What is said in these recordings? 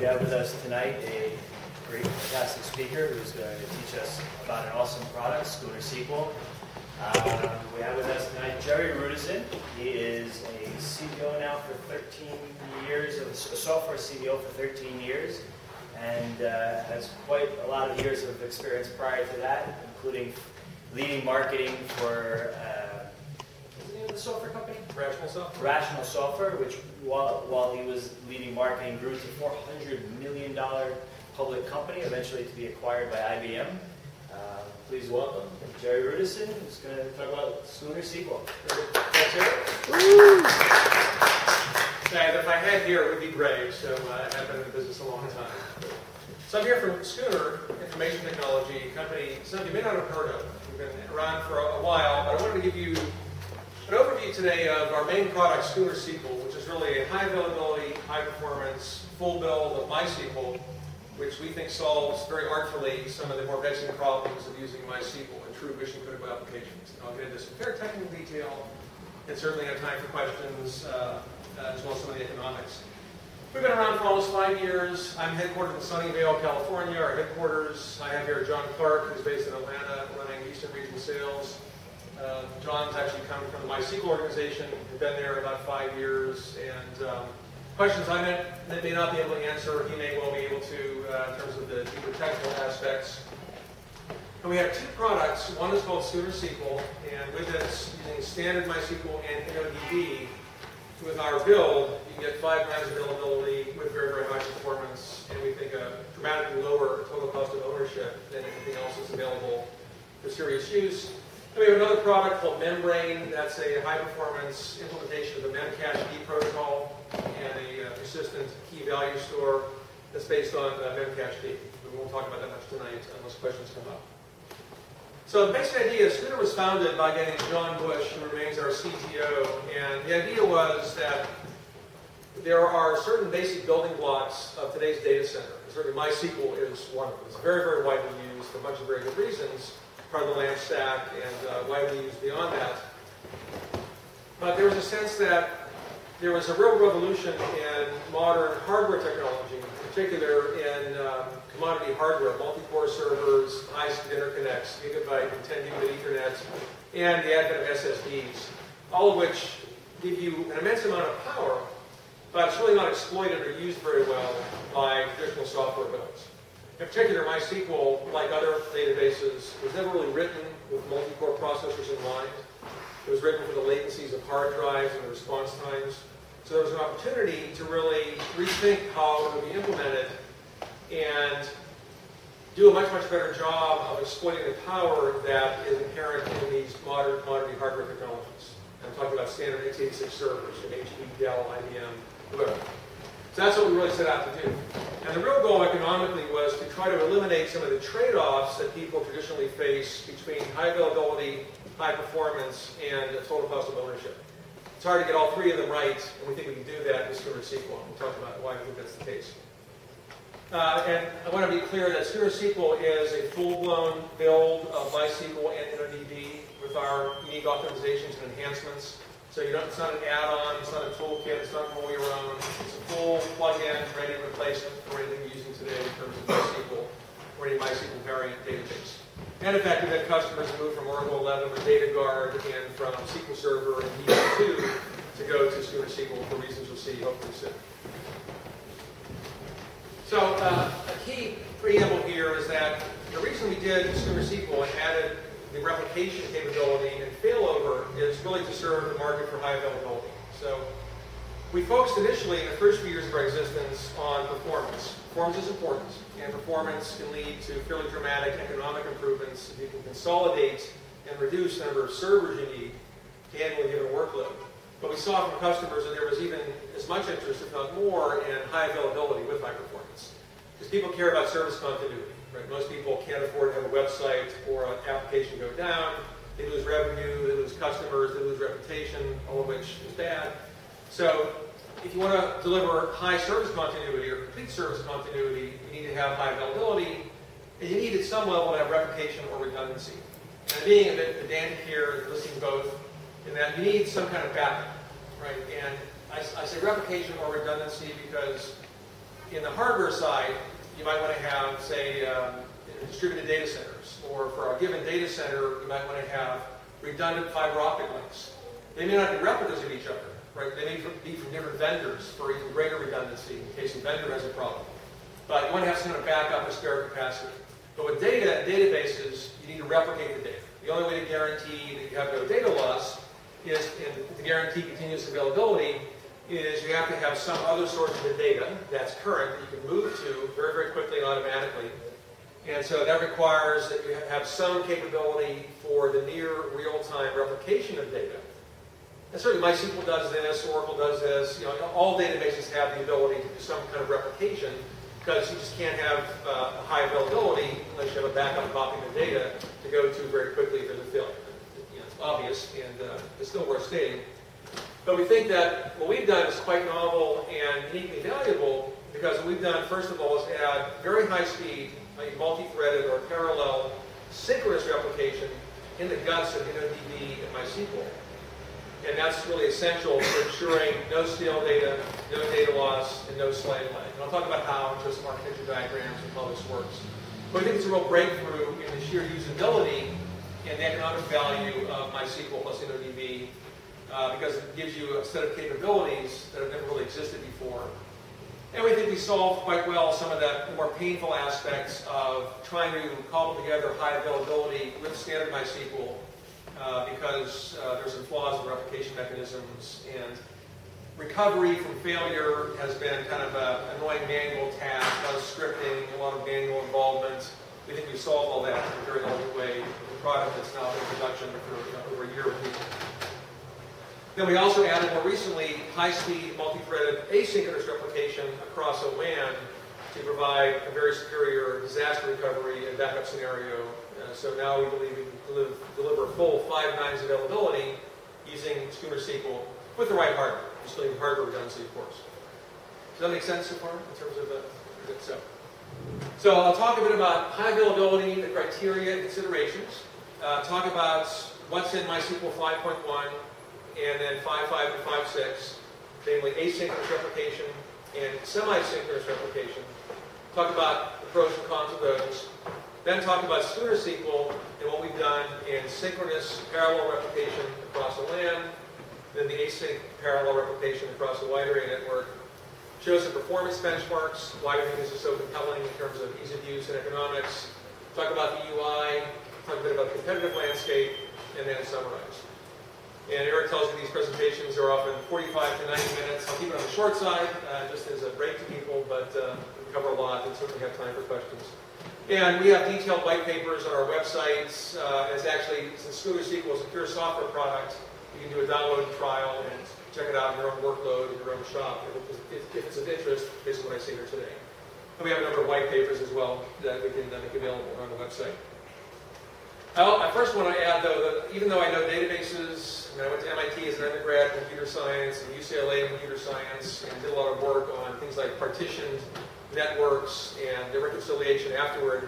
have with us tonight a great, fantastic speaker who's going to teach us about an awesome product, SchoonerSQL. We have with us tonight Jerry Rudisin. He is a CDO now for 13 years, a software CDO for 13 years, and has quite a lot of years of experience prior to that, including leading marketing for what's the name of the software company? Rational Software. Rational Software, which while he was leading marketing grew to $400 million public company, eventually to be acquired by IBM. Please welcome Jerry Rudisin, who's going to talk about SchoonerSQL. Thanks, if I had here, it would be great, so I've been in the business a long time. So I'm here from Schooner Information Technology, a company some of you may not have heard of. We've been around for a while, but I wanted to give you an overview today of our main product, SchoonerSQL, which is really a high availability, high performance, full build of MySQL, which we think solves very artfully some of the more vexing problems of using MySQL in true mission critical applications. And I'll get into some very technical detail and certainly have time for questions as well as some of the economics. We've been around for almost 5 years. I'm headquartered in Sunnyvale, California, our headquarters. I have here John Clark, who's based in Atlanta, running Eastern Region Sales. John's actually come from the MySQL organization. We've been there about 5 years, and questions I may not be able to answer, he may well be able to in terms of the deeper technical aspects. And we have two products. One is called SchoonerSQL, and with it, using standard MySQL and InnoDB, with our build, you can get 5 times availability with very, very high performance, and we think a dramatically lower total cost of ownership than anything else that's available for serious use. And we have another product called Membrane. That's a high-performance implementation of the Memcached protocol and a persistent key value store that's based on Memcached. We won't talk about that much tonight unless questions come up. So the basic idea is Schooner was founded by getting John Bush, who remains our CTO, and the idea was that there are certain basic building blocks of today's data center. Certainly MySQL is one of them. It's very, very widely used for a bunch of very good reasons, part of the LAMP stack and widely used beyond that. But there was a sense that there was a real revolution in modern hardware technology, in particular in commodity hardware, multi-core servers, high-speed interconnects, gigabit and 10 gigabit Ethernet, and the advent of SSDs, all of which give you an immense amount of power, but it's really not exploited or used very well by traditional software builds. In particular, MySQL, like other databases, was never really written with multi-core processors in mind. It was written for the latencies of hard drives and the response times. So there was an opportunity to really rethink how it would be implemented and do a much, much better job of exploiting the power that is inherent in these modern commodity hardware technologies. I'm talking about standard x86 servers from HP, Dell, IBM, whoever. So that's what we really set out to do. And the real goal economically was to try to eliminate some of the trade-offs that people traditionally face between high availability, high performance, and the total cost of ownership. It's hard to get all three of them right, and we think we can do that with SchoonerSQL. We'll talk about why we think that's the case. And I want to be clear that SchoonerSQL is a full-blown build of MySQL and InnoDB with our unique optimizations and enhancements. So it's not an add-on, it's not a toolkit, it's not roll your own. It's a full plug-in, ready replacement for anything you're using today in terms of MySQL or any MySQL variant database. And in fact, we've had customers move from Oracle 11 or DataGuard and from SQL Server and DB2 to go to SchoonerSQL for reasons you'll see hopefully soon. So a key preamble here is that the reason we did SchoonerSQL and added the replication capability and failover is really to serve the market for high availability. So we focused initially in the first few years of our existence on performance. Performance is important, and performance can lead to fairly dramatic economic improvements if you can consolidate and reduce the number of servers you need to handle a given workload. But we saw from customers that there was even as much interest, if not more, in high availability with high performance. Because people care about service continuity. Right? Most people can't afford to have a website or an application go down. They lose revenue, they lose customers, they lose reputation, all of which is bad. So if you want to deliver high service continuity or complete service continuity, you need to have high availability, and you need at some level to have replication or redundancy. And I'm being a bit pedantic here, listing both, in that you need some kind of backup, right? And I say replication or redundancy because in the hardware side, you might want to have, say, distributed data centers. Or for a given data center, you might want to have redundant fiber optic links. They may not be replicas of each other, right? They may be from different vendors for even greater redundancy in case a vendor has a problem. But you want to have some kind of backup and spare capacity. But with data and databases, you need to replicate the data. The only way to guarantee that you have no data loss is, and to guarantee continuous availability, is you have to have some other source of the data that's current that you can move to very, very quickly and automatically. And so that requires that you have some capability for the near real-time replication of data. And certainly MySQL does this, Oracle does this. You know, all databases have the ability to do some kind of replication because you just can't have high availability unless you have a backup copy of the data to go to very quickly if there's a failure. You know, it's obvious and it's still worth stating. But we think that what we've done is quite novel and uniquely valuable because what we've done, first of all, is add very high speed, multi-threaded or parallel synchronous replication in the guts of InnoDB and MySQL. And that's really essential for ensuring no stale data, no data loss, and no slave lag. And I'll talk about how in just some architecture diagrams and how this works. But I think it's a real breakthrough in the sheer usability and the economic value of MySQL plus InnoDB because it gives you a set of capabilities that have never really existed before. And we think we solved quite well some of the more painful aspects of trying to cobble together high availability with standard MySQL because there's some flaws in replication mechanisms, and recovery from failure has been kind of an annoying manual task, a lot of scripting, a lot of manual involvement. We think we solved all that in a very elegant way with a product that's now been in production for over a year with people. Then we also added more recently high-speed, multi-threaded asynchronous replication across a WAN to provide a very superior disaster recovery and backup scenario. So now we believe we can deliver full 5 nines availability using SchoonerSQL with the right hardware. We're still using hardware redundancy, of course. Does that make sense so far in terms of So I'll talk a bit about high availability, the criteria, considerations. Talk about what's in MySQL 5.1. And then 5.5 and 5.6, namely asynchronous replication and semi-synchronous replication. Talk about the pros and cons of those. Then talk about SchoonerSQL and what we've done in synchronous parallel replication across a LAN, then the async parallel replication across a wide array network. Show some performance benchmarks, why we think this is so compelling in terms of ease of use and economics. Talk about the UI, talk a bit about the competitive landscape, and then summarize. And Eric tells you these presentations are often 45 to 90 minutes. I'll keep it on the short side, just as a break to people, but we cover a lot and certainly have time for questions. And we have detailed white papers on our websites. It's actually, since SchoonerSQL is a pure software product, you can do a download trial and check it out in your own workload, in your own shop, if it's of interest, based on what I say here today. And we have a number of white papers as well that we can make available on the website. I first want to add, though, that even though I know databases, I went to MIT as an undergrad in computer science and UCLA in computer science and did a lot of work on things like partitioned networks and the reconciliation afterward.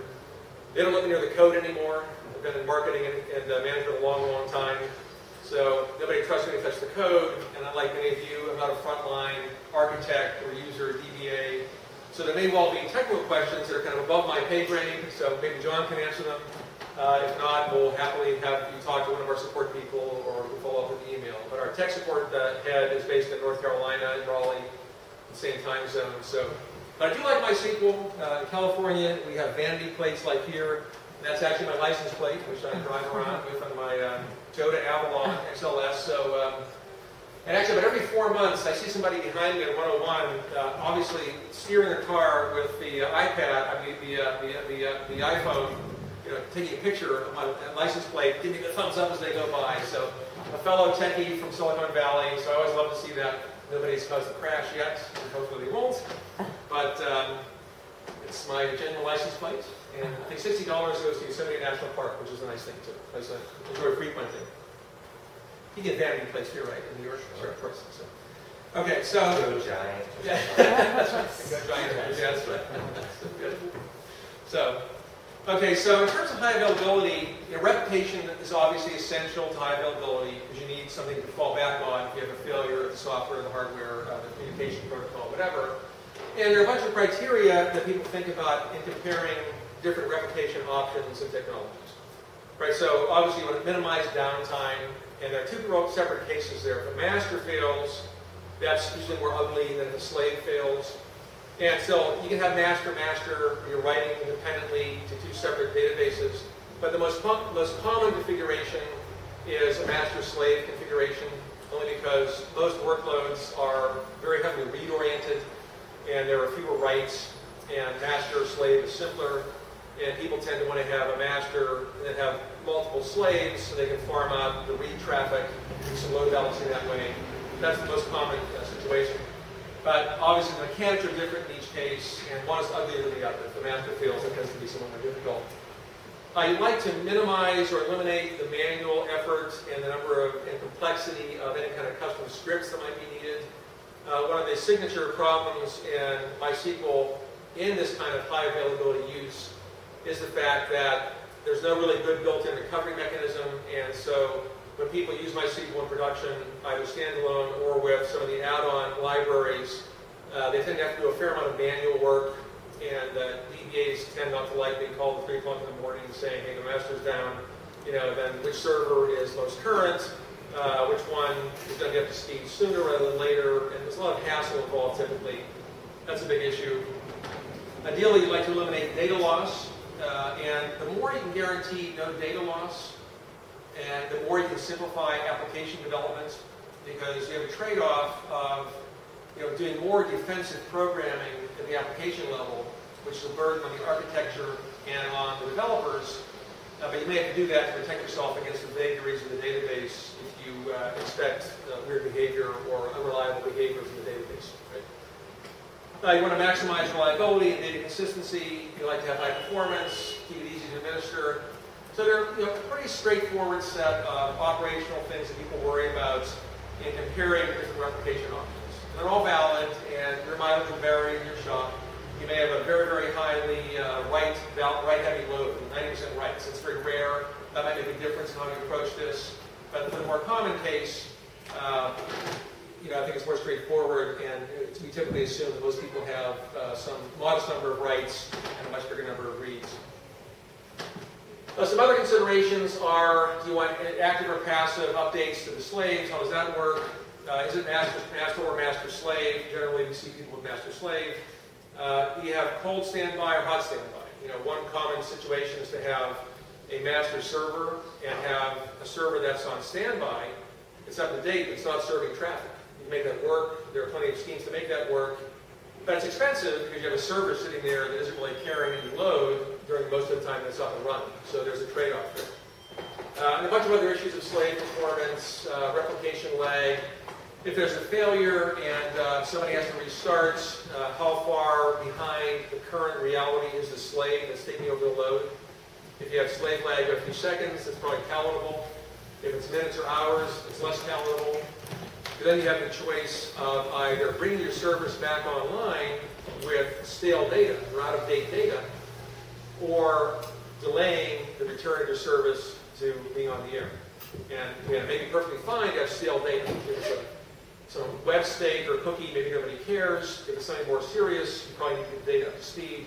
They don't let me near the code anymore. I've been in marketing and management a long, long time. So nobody trusts me to touch the code. And unlike many of you, I'm not a frontline architect or user DBA. So there may well be technical questions that are kind of above my pay grade. So maybe John can answer them. If not, we'll happily have you talk to one of our support people or we'll follow up with the email. But our tech support head is based in North Carolina, in Raleigh, the same time zone. So, but I do like MySQL. In California, we have vanity plates like here. And that's actually my license plate, which I drive around with on my Toyota Avalon XLS. So, and actually, about every 4 months, I see somebody behind me at 101, obviously steering the car with the iPad, the iPhone, taking a picture of my license plate, giving me the thumbs up as they go by. So a fellow techie from Silicon Valley, so I always love to see that. Nobody's caused a crash yet, and hopefully they won't. But it's my genuine license plate, and I think $60 goes to Yosemite National Park, which is a nice thing too, place I enjoy frequenting. You get vanity plates here, right, in New York? Sure, of course. So. Okay, so... Go Giant. Yeah, that's right. Go Giant. Yeah, that's right. Good. So... Okay, so in terms of high availability, replication is obviously essential to high availability because you need something to fall back on if you have a failure of the software, the hardware, the communication protocol, whatever. And there are a bunch of criteria that people think about in comparing different replication options and technologies. Right, so obviously you want to minimize downtime, and there are two separate cases there. If a master fails, that's usually more ugly than if a slave fails. And so you can have master-master, you're writing independently to two separate databases. But the most common configuration is a master-slave configuration, only because most workloads are very heavily read-oriented, and there are fewer writes, and master-slave is simpler. And people tend to want to have a master and have multiple slaves so they can farm out the read traffic, do some load balancing that way. That's the most common situation. But obviously the mechanics are different in each case, and one is uglier than the other. If the master fails, it tends to be somewhat more difficult. You'd like to minimize or eliminate the manual effort and the number of and complexity of any kind of custom scripts that might be needed. One of the signature problems in MySQL in this kind of high availability use is the fact that there's no really good built-in recovery mechanism, and so when people use MySQL in production, either standalone or with some of the add-on libraries, they tend to have to do a fair amount of manual work, and DBAs tend not to like being called at 3 o'clock in the morning saying, hey, the master's down, then which server is most current, which one is going to get up to speed sooner rather than later, and there's a lot of hassle involved typically. That's a big issue. Ideally, you'd like to eliminate data loss. And the more you can guarantee no data loss, and the more you can simplify application development, because you have a trade-off of doing more defensive programming at the application level, which is a burden on the architecture and on the developers. But you may have to do that to protect yourself against the vagaries of the database if you expect weird behavior or unreliable behavior from the database. Right? You want to maximize reliability and data consistency. You like to have high performance, keep it easy to administer. So there are a pretty straightforward set of operational things that people worry about in comparing different replication options. And they're all valid, and your mileage will vary in your shop. You may have a very, very highly write-heavy load, 90% writes. It's very rare. That might make a difference in how you approach this. But for the more common case, I think it's more straightforward, and we typically assume that most people have some modest number of writes and a much bigger number of reads. Some other considerations are, do you want active or passive updates to the slaves? How does that work? Is it master or master-slave? Generally, we see people with master-slave. Do you have cold standby or hot standby? One common situation is to have a master server and have a server that's on standby. It's up to date, but it's not serving traffic. You can make that work. There are plenty of schemes to make that work. But it's expensive because you have a server sitting there that isn't really carrying any load during most of the time that's up and running. So there's a trade-off there. And a bunch of other issues of slave performance, replication lag. If there's a failure and somebody has to restart, how far behind the current reality is the slave that's taking over the load? If you have slave lag of a few seconds, it's probably palatable. If it's minutes or hours, it's less palatable. Then you have the choice of either bringing your service back online with stale data or out-of-date data, or delaying the return of your service to being on the air. And it may be perfectly fine to have stale data. If it's some web state or cookie, maybe nobody cares. If it's something more serious, you probably need to get the data up to speed.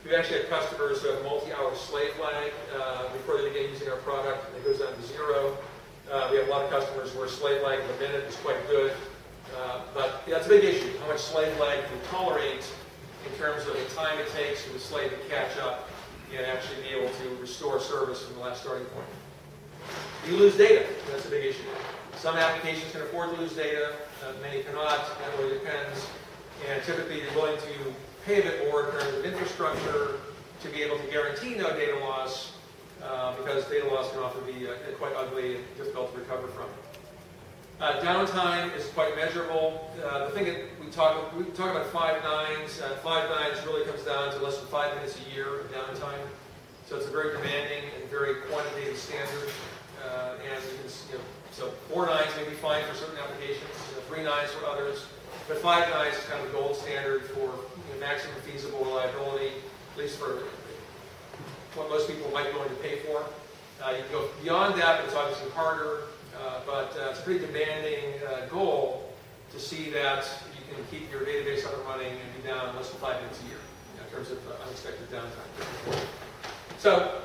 We actually have customers who have multi-hour slave lag before they begin using our product, and it goes down to 0. We have a lot of customers where slave lag in a minute is quite good. But that's a big issue, how much slave lag you tolerate in terms of the time it takes for the slave to catch up and actually be able to restore service from the last starting point. You lose data. That's a big issue. Some applications can afford to lose data. Many cannot. That really depends. And typically, you're willing to pay a bit more in terms of infrastructure to be able to guarantee no data loss, because data loss can often be quite ugly and difficult to recover from. Downtime is quite measurable. The thing that we talk about 5 nines. 5 nines really comes down to less than 5 minutes a year of downtime. So it's a very demanding and very quantitative standard. And so 4 nines may be fine for certain applications, 3 nines for others. But 5 nines is kind of the gold standard for maximum feasible reliability, at least for what most people might be willing to pay for. You can go beyond that, but it's obviously harder. But it's a pretty demanding goal to see that you and keep your database up and running and be down less than 5 minutes a year in terms of unexpected downtime. So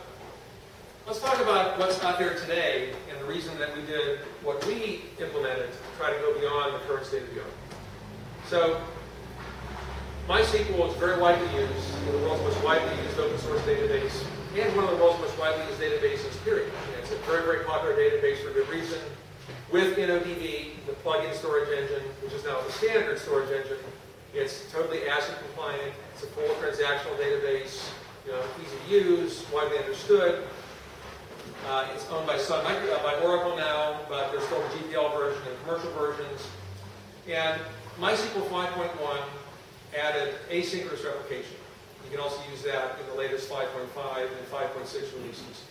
let's talk about what's out there today and the reason that we did what we implemented to try to go beyond the current state of the art. So MySQL is very widely used, the world's most widely used open source database, and one of the world's most widely used databases, period. And it's a very, very popular database for good reason. With InnoDB, the plug-in storage engine, which is now the standard storage engine, it's totally ACID compliant. It's a full transactional database, easy to use, widely understood. It's owned by by Oracle now, but there's still a GPL version and commercial versions. And MySQL 5.1 added asynchronous replication. You can also use that in the latest 5.5 and 5.6 releases.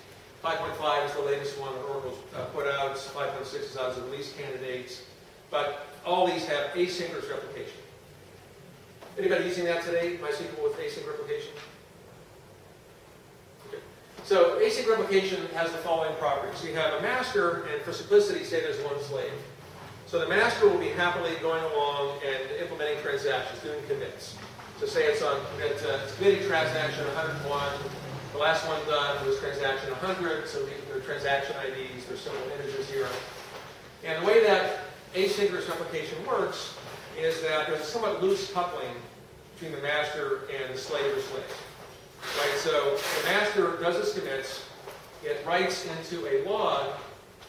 5.5 is the latest one that Oracle's put out. 5.6 is out as a release candidate. But all these have asynchronous replication. Anybody using that today, MySQL with async replication? Okay. So async replication has the following properties. So you have a master, and for simplicity, say there's one slave. So the master will be happily going along and implementing transactions, doing commits. So say it's committing transaction 101. The last one done was transaction 100, so there are transaction IDs, there's several integers here. And the way that asynchronous replication works is that there's a somewhat loose coupling between the master and the slave or slaves. Right? So the master does its commits, it writes into a log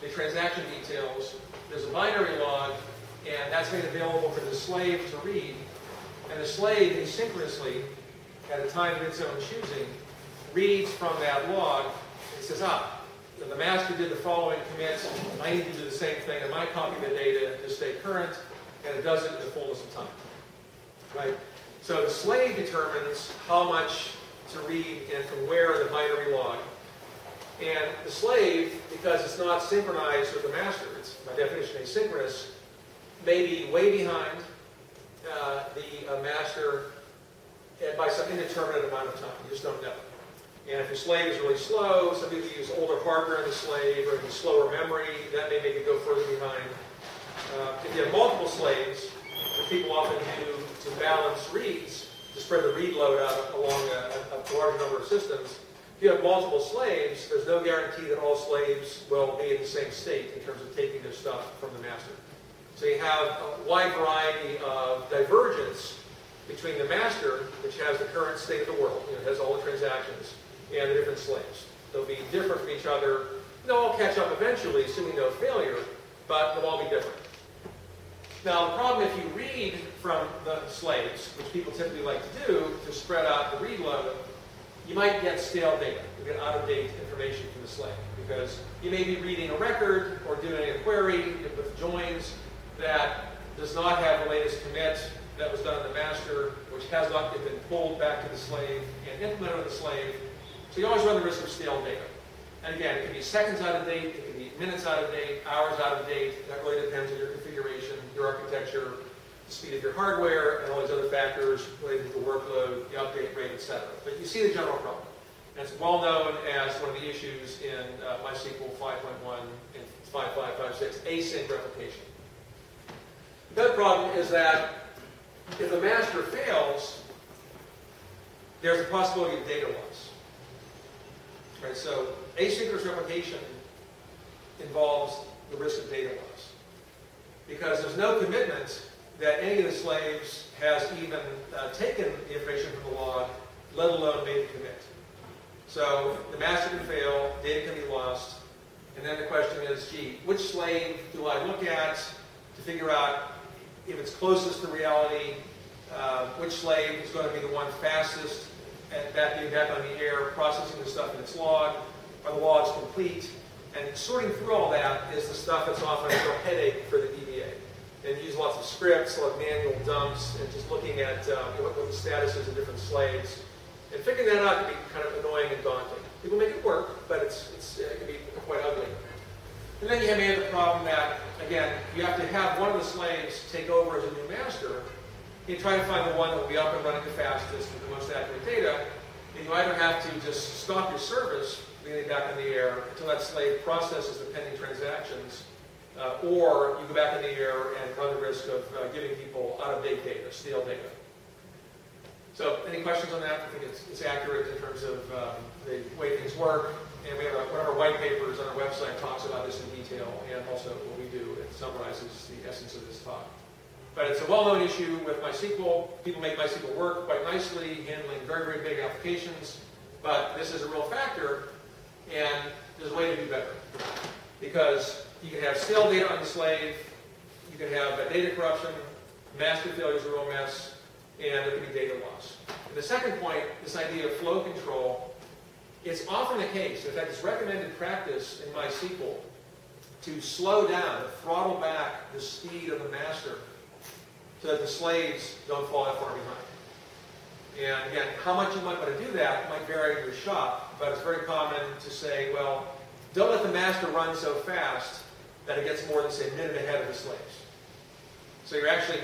the transaction details, there's a binary log, and that's made available for the slave to read. And the slave asynchronously, at a time of its own choosing, reads from that log and says, the master did the following commits, I need to do the same thing, and my copy of the data to stay current, and it does it in the fullness of time. Right? So the slave determines how much to read and from where in the binary log. And the slave, because it's not synchronized with the master, it's by definition asynchronous, may be way behind the master by some indeterminate amount of time. You just don't know. And if your slave is really slow, some people use older hardware in the slave, or slower memory, that may make it go further behind. If you have multiple slaves, what people often do to balance reads, to spread the read load out along a large number of systems, if you have multiple slaves, there's no guarantee that all slaves will be in the same state in terms of taking their stuff from the master. So you have a wide variety of divergence between the master, which has the current state of the world, has all the transactions, and the different slaves. They'll be different from each other. They'll all catch up eventually, assuming no failure, but they'll all be different. Now, the problem if you read from the slaves, which people typically like to do to spread out the read load, you might get stale data. You get out-of-date information from the slave, because you may be reading a record or doing a query with joins that does not have the latest commit that was done in the master, which has not been pulled back to the slave and implemented on the slave. So you always run the risk of stale data. And again, it can be seconds out of date, it can be minutes out of date, hours out of date. That really depends on your configuration, your architecture, the speed of your hardware, and all these other factors related to the workload, the update rate, etc. But you see the general problem. And it's well known as one of the issues in MySQL 5.1 and 5.5.5.6, async replication. The other problem is that if the master fails, there's a possibility of data loss. Right, so asynchronous replication involves the risk of data loss, because there's no commitment that any of the slaves has even taken the information from the log, let alone made a commit. So the master can fail, data can be lost, and then the question is, gee, which slave do I look at to figure out if it's closest to reality, which slave is going to be the one fastest at being back on the air, processing the stuff in its log, are the logs complete? And sorting through all that is the stuff that's often a real headache for the DBA. And you use lots of scripts, a lot of manual dumps, and just looking at what the status is of different slaves. And figuring that out can be kind of annoying and daunting. People make it work, but it can be quite ugly. And then you may have the problem that, again, you have to have one of the slaves take over as a new master. You try to find the one that will be up and running the fastest with the most accurate data. And you either have to just stop your service, getting back in the air, until that slave processes the pending transactions or you go back in the air and run the risk of giving people out-of-date data, stale data. So any questions on that? I think it's accurate in terms of the way things work. And we have one of our white papers on our website talks about this in detail, and also what we do. It summarizes the essence of this talk. But it's a well-known issue with MySQL. People make MySQL work quite nicely, handling very, very big applications. But this is a real factor, and there's a way to do better. Because you can have stale data on the slave, you can have data corruption, master failure is a real mess, and there can be data loss. And the second point, this idea of flow control, it's often the case, in fact it's recommended practice in MySQL to slow down, to throttle back the speed of the master so that the slaves don't fall that far behind. And again, how much you might want to do that might vary in your shop, but it's very common to say, well, don't let the master run so fast that it gets more than, say, a minute ahead of the slaves. So you're actually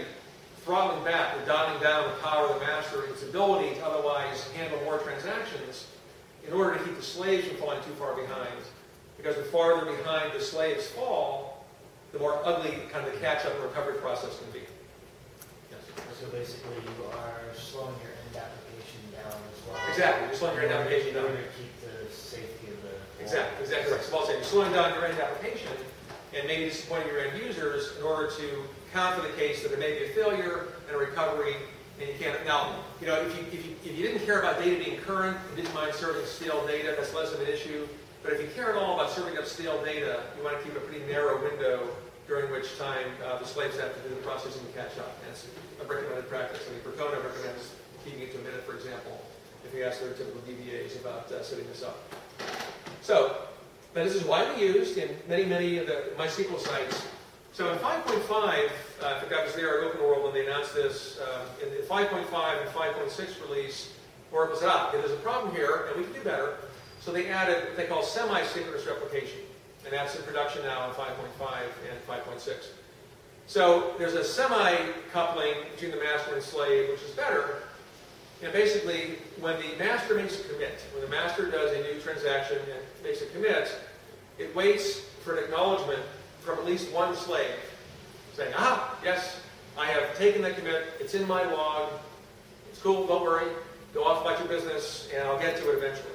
throttling back, or dialing down the power of the master, its ability to otherwise handle more transactions in order to keep the slaves from falling too far behind. Because the farther behind the slaves fall, the more ugly kind of the catch-up and recovery process can be. Yes? So basically you are slowing your end application down as well. Exactly, you're slowing your end application down. In order to keep the safety of the... Exactly right. So I'll say you're slowing down your end application and maybe disappointing your end users in order to account for the case that there may be a failure and a recovery. And you can't, now, you know, if you didn't care about data being current, you didn't mind serving stale data, that's less of an issue. But if you care at all about serving up stale data, you want to keep a pretty narrow window during which time the slaves have to do the processing to catch up. And it's a recommended practice. I mean, Percona recommends keeping it to a minute, for example, if you ask their typical DBAs about setting this up. So, now this is widely used in many of the MySQL sites. So in 5.5, I think I was there at Open World when they announced this. In the 5.5 and 5.6 release, Oracle said, okay, there's a problem here, and we can do better. So they added what they call semi-synchronous replication. And that's in production now in 5.5 and 5.6. So there's a semi-coupling between the master and slave, which is better. And basically, when the master makes a commit, when the master does a new transaction and makes a commit, it waits for an acknowledgement from at least one slave, saying, yes, I have taken that commit, it's in my log, it's cool, don't worry, go off about your business, and I'll get to it eventually.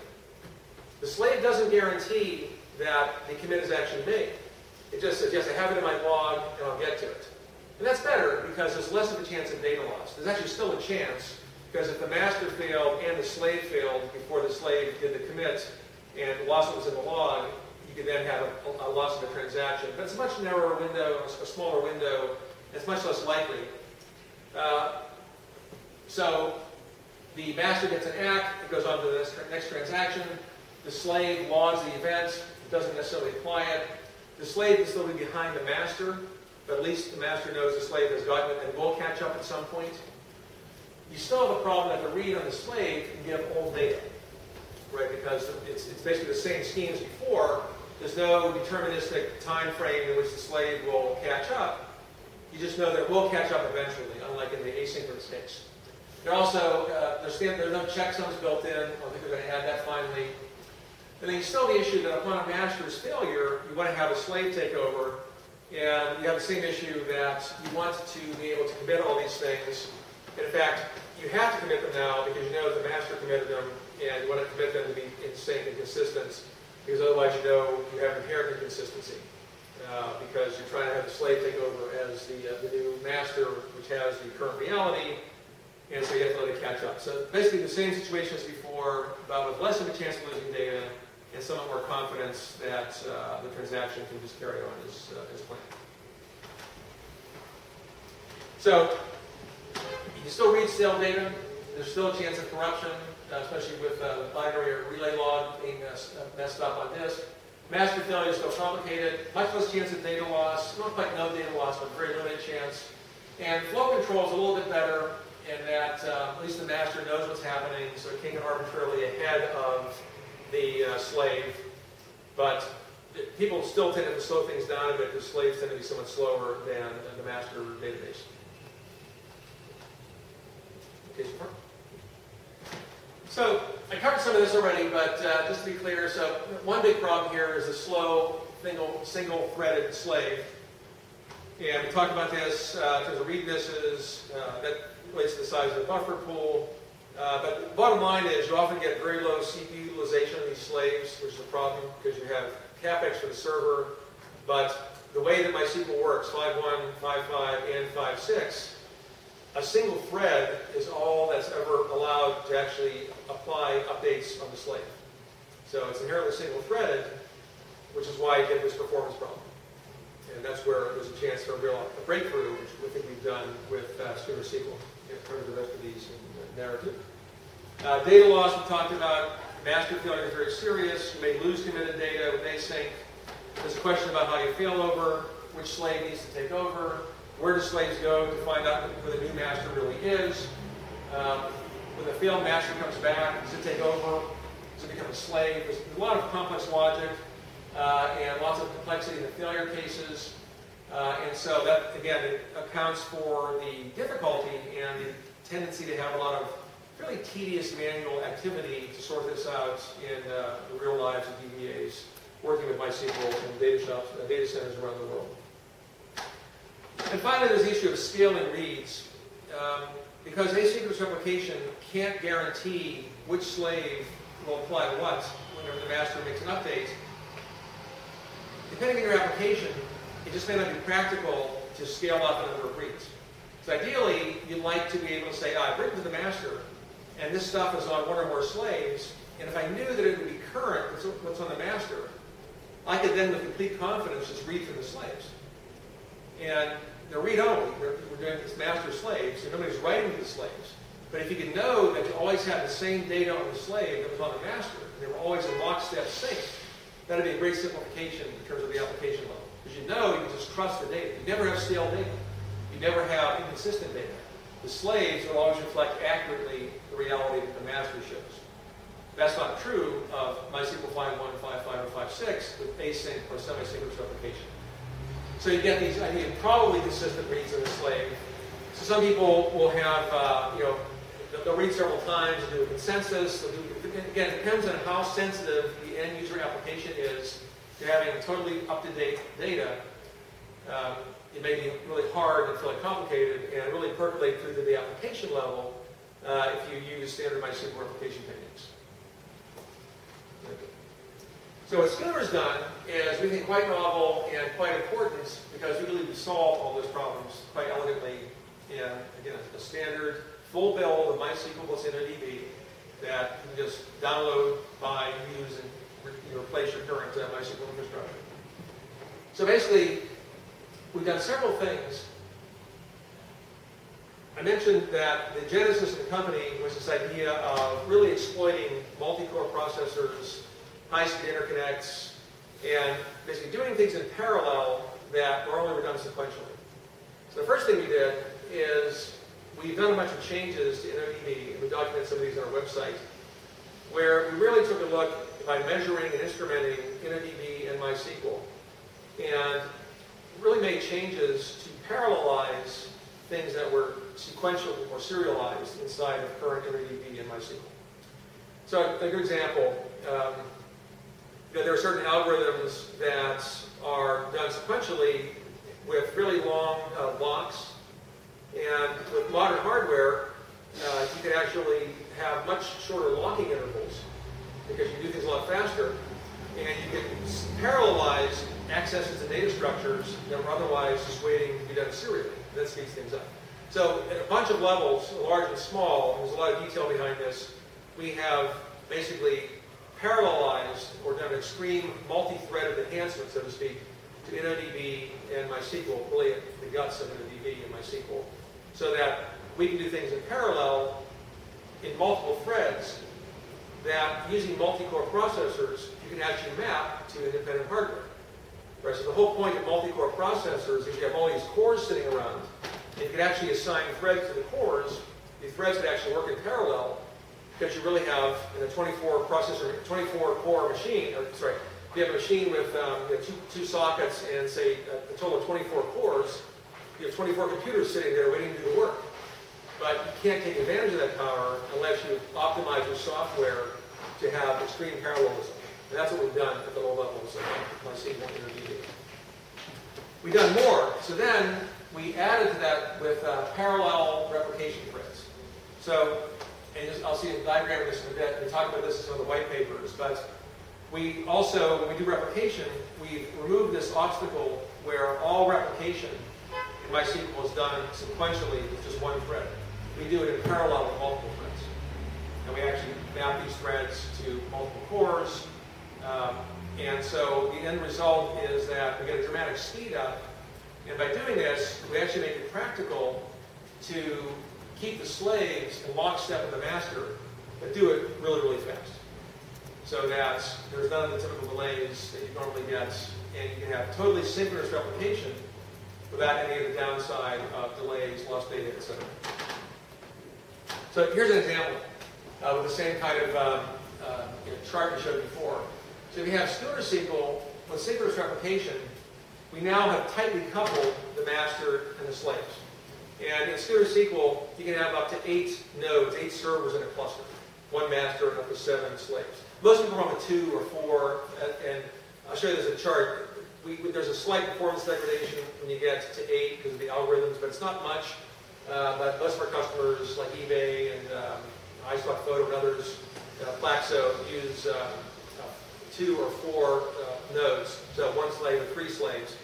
The slave doesn't guarantee that the commit is actually made. It just says, yes, I have it in my log, and I'll get to it. And that's better because there's less of a chance of data loss. There's actually still a chance, because if the master failed and the slave failed before the slave did the commit, and lost what was in the log, you could then have a loss of a transaction. But it's a much narrower window, a smaller window, and it's much less likely. So the master gets an act, it goes on to the next transaction. The slave logs the event, it doesn't necessarily apply it. The slave can still be behind the master, but at least the master knows the slave has gotten it and will catch up at some point. You still have a problem that the read on the slave can give old data, right? Because it's basically the same scheme as before. There's no deterministic time frame in which the slave will catch up. You just know that it will catch up eventually, unlike in the asynchronous case. There also, there's no checksums built in. I think they're going to add that finally. And then you still have the issue that upon a master's failure, you want to have a slave take over. And you have the same issue that you want to be able to commit all these things. In fact, you have to commit them now because you know the master committed them, and you want to commit them to be in sync and consistent, because otherwise you know you have inherent inconsistency. Because you're trying to have the slave take over as the new master, which has the current reality, and so you have to let it catch up. So basically the same situation as before, but with less of a chance of losing data, and somewhat more confidence that the transaction can just carry on as planned. So you can still read stale data. There's still a chance of corruption, especially with binary or relay log being messed up on disk. Master failure is still complicated. Much less chance of data loss. Not quite no data loss, but very limited chance. And flow control is a little bit better in that at least the master knows what's happening, so it can't get arbitrarily ahead of the slave. But people still tend to slow things down a bit because slaves tend to be somewhat slower than the master database. Okay, so I covered some of this already, but just to be clear, so one big problem here is the slow, single-threaded slave. And we talked about this in terms of read misses. That relates to the size of the buffer pool. But the bottom line is you often get very low CPU utilization of these slaves, which is a problem because you have capex for the server. But the way that MySQL works, 5.1, 5.5, and 5.6, a single thread is all that's ever allowed to actually apply updates on the slave. So it's inherently single-threaded, which is why you get this performance problem. And that's where there's a chance for a breakthrough, which we think we've done with SchoonerSQL. Part of the rest of these in narrative. Data loss we talked about. Master failure is very serious. You may lose committed data with async. There's a question about how you fail over, which slave needs to take over, where do slaves go to find out who the new master really is. When the failed master comes back, does it take over? Does it become a slave? There's a lot of complex logic and lots of complexity in the failure cases. And so that, again, it accounts for the difficulty and the tendency to have a lot of fairly tedious manual activity to sort this out in the real lives of DBAs working with MySQL and data centers around the world. And finally, there's the issue of scaling reads. Because asynchronous replication can't guarantee which slave will apply what whenever the master makes an update, depending on your application, it just may not be practical to scale up the number of reads. So ideally, you'd like to be able to say, I've written to the master, and this stuff is on one or more slaves, and if I knew that it would be current, what's on the master, I could then, with complete confidence, just read from the slaves. And they're read-only. We're doing this master slaves, so nobody's writing to the slaves. But if you could know that you always had the same data on the slave that was on the master, and they were always in lockstep sync, that would be a great simplification in terms of the application level. Because you know you can just trust the data. You never have stale data. You never have inconsistent data. The slaves will always reflect accurately the reality that the master shows. That's not true of MySQL 5.1, 5.5, or 5.6 with async or semi-synchronous replication. So you get these, probably consistent reads in the slave. So some people will have, they'll read several times and do a consensus. Again, it depends on how sensitive the end user application is to having totally up-to-date data. It may be really hard and fairly complicated and really percolate through to the application level if you use standard MySQL replication techniques. So what Schooner has done is, we think, quite novel and quite important because we believe we solve all those problems quite elegantly in, again, a standard full build of MySQL plus InnoDB that you can just download, buy, use, and replace your current MySQL infrastructure. So basically, we've done several things. I mentioned that the genesis of the company was this idea of really exploiting multi-core processors, high-speed interconnects, and basically doing things in parallel that normally were done sequentially. So the first thing we did is we've done a bunch of changes to InnoDB, and we document some of these on our website, where we really took a look by measuring and instrumenting InnoDB and MySQL, and really made changes to parallelize things that were sequential or serialized inside of current InnoDB and MySQL. So a good example, there are certain algorithms that are done sequentially with really long blocks, and with modern hardware, you can actually have much shorter locking intervals because you do things a lot faster, and you can parallelize accesses to data structures that were otherwise just waiting to be done serially. That speeds things up. So at a bunch of levels, large and small, there's a lot of detail behind this. We have basically parallelized or done extreme multi-threaded enhancement, so to speak, to InnoDB and MySQL, really at the guts of InnoDB and MySQL, so that we can do things in parallel in multiple threads that, using multi-core processors, you can actually map to independent hardware. Right, so the whole point of multi-core processors is you have all these cores sitting around, and you can actually assign threads to the cores. These threads can actually work in parallel because you really have, in a 24-core machine, if you have a machine with two sockets and, say, a total of 24 cores, you have 24 computers sitting there waiting to do the work. But you can't take advantage of that power unless you optimize your software to have extreme parallelism. And that's what we've done at the low levels of MySQL and InnoDB. We've done more. So then we added to that with parallel replication threads. So, and I'll see a diagram of this in a bit. We talk about this in some of the white papers. But we also, when we do replication, we remove this obstacle where all replication in MySQL is done sequentially with just one thread. We do it in parallel with multiple threads. And we actually map these threads to multiple cores. And so the end result is that we get a dramatic speed up. And by doing this, we actually make it practical to keep the slaves in lockstep with the master, but do it really, really fast. So that there's none of the typical delays that you normally get, and you can have totally synchronous replication without any of the downside of delays, lost data, etc. So here's an example with the same kind of chart we showed before. So if you have SchoonerSQL with synchronous replication, we now have tightly coupled the master and the slaves. And in SchoonerSQL, you can have up to 8 nodes, 8 servers in a cluster. 1 master and up to 7 slaves. Most people run with 2 or 4, and I'll show you this in a chart. There's a slight performance degradation when you get to 8 because of the algorithms, but it's not much. But most of our customers, like eBay and iStock Photo and others, Plaxo, use 2 or 4 nodes, so 1 slave and 3 slaves.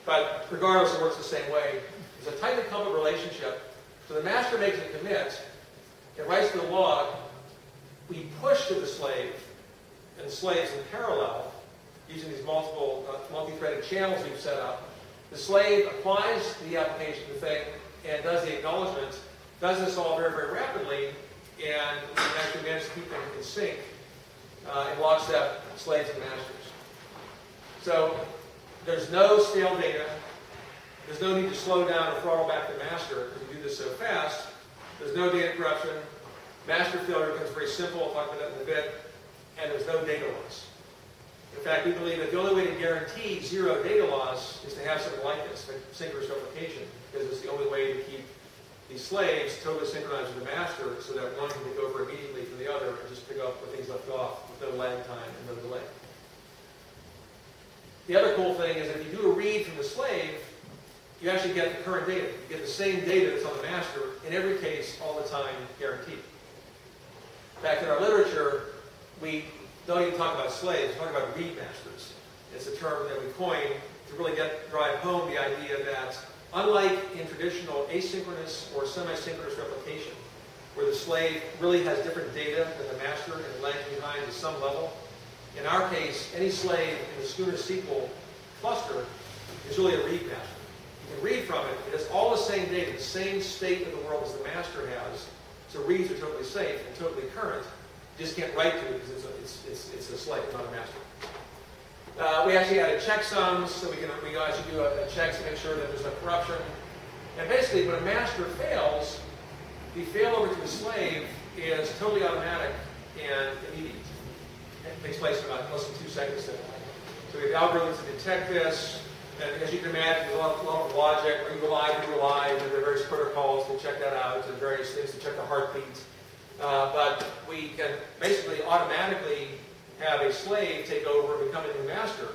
But regardless, it works the same way. It's a tightly coupled relationship. So the master makes a commit, it writes to the log, we push to the slave, and the slave's in parallel, using these multiple multi-threaded channels we've set up. The slave applies the application to the thing and does the acknowledgement, does this all very, very rapidly, and we actually manage to keep them in sync in lockstep, slaves and masters. So there's no stale data. There's no need to slow down or throttle back the master because we do this so fast. There's no data corruption. Master failure becomes very simple. I'll talk about that in a bit. And there's no data loss. In fact, we believe that the only way to guarantee 0 data loss is to have something like this, like synchronous replication, because it's the only way to keep these slaves totally synchronized with the master so that one can take over immediately from the other and just pick up where things left off with no lag time and no delay. The other cool thing is that if you do a read from the slave, you actually get the current data. You get the same data that's on the master, in every case, all the time, guaranteed. In fact, in our literature, we don't even talk about slaves, we talk about read masters. It's a term that we coined to really drive home the idea that, unlike in traditional asynchronous or semi-synchronous replication, where the slave really has different data than the master and lags behind to some level, in our case, any slave in the SchoonerSQL cluster is really a read master. You can read from it. It has all the same data, the same state of the world as the master has. So reads are totally safe and totally current. You just can't write to it because it's a slave, not a master. We actually added checksums, so we actually do a check to make sure that there's no corruption. And basically, when a master fails, the failover to a slave is totally automatic and immediate. It takes place in about less than 2 seconds typically. So we have algorithms to detect this. And as you can imagine, there's a lot of logic, re-rely, and there are various protocols to check that out, and various things to check the heartbeat. But we can basically automatically have a slave take over and become a new master.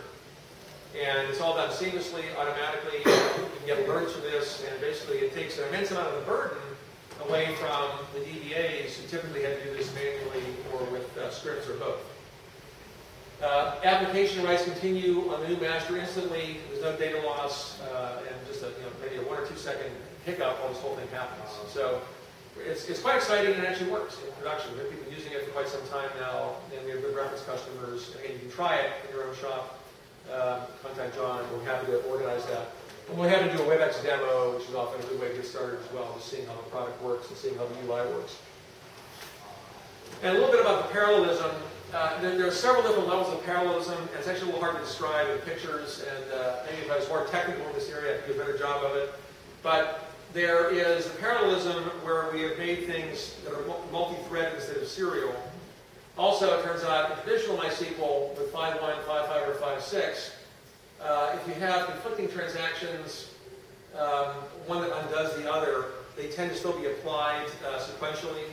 And it's all done seamlessly, automatically. You can get alerts for this, and basically it takes an immense amount of the burden away from the DBAs who typically have to do this manually or with scripts or both. Application rights continue on the new master instantly. There's no data loss, and just maybe a 1 or 2 second hiccup while this whole thing happens. So it's quite exciting, and it actually works in production. We have people using it for quite some time now, and we have good reference customers. Again, you can try it in your own shop. Contact John. We're happy to organize that. And we're happy to do a WebEx demo, which is often a good way to get started as well, just seeing how the product works and seeing how the UI works. And a little bit about the parallelism. There are several different levels of parallelism, and it's actually a little hard to describe in pictures, and maybe if I was more technical in this area, I could do a better job of it. But there is a parallelism where we have made things that are multi-threaded instead of serial. Also, it turns out in traditional MySQL with 5.1, 5.5, or 5.6, if you have conflicting transactions, one that undoes the other, they tend to still be applied sequentially.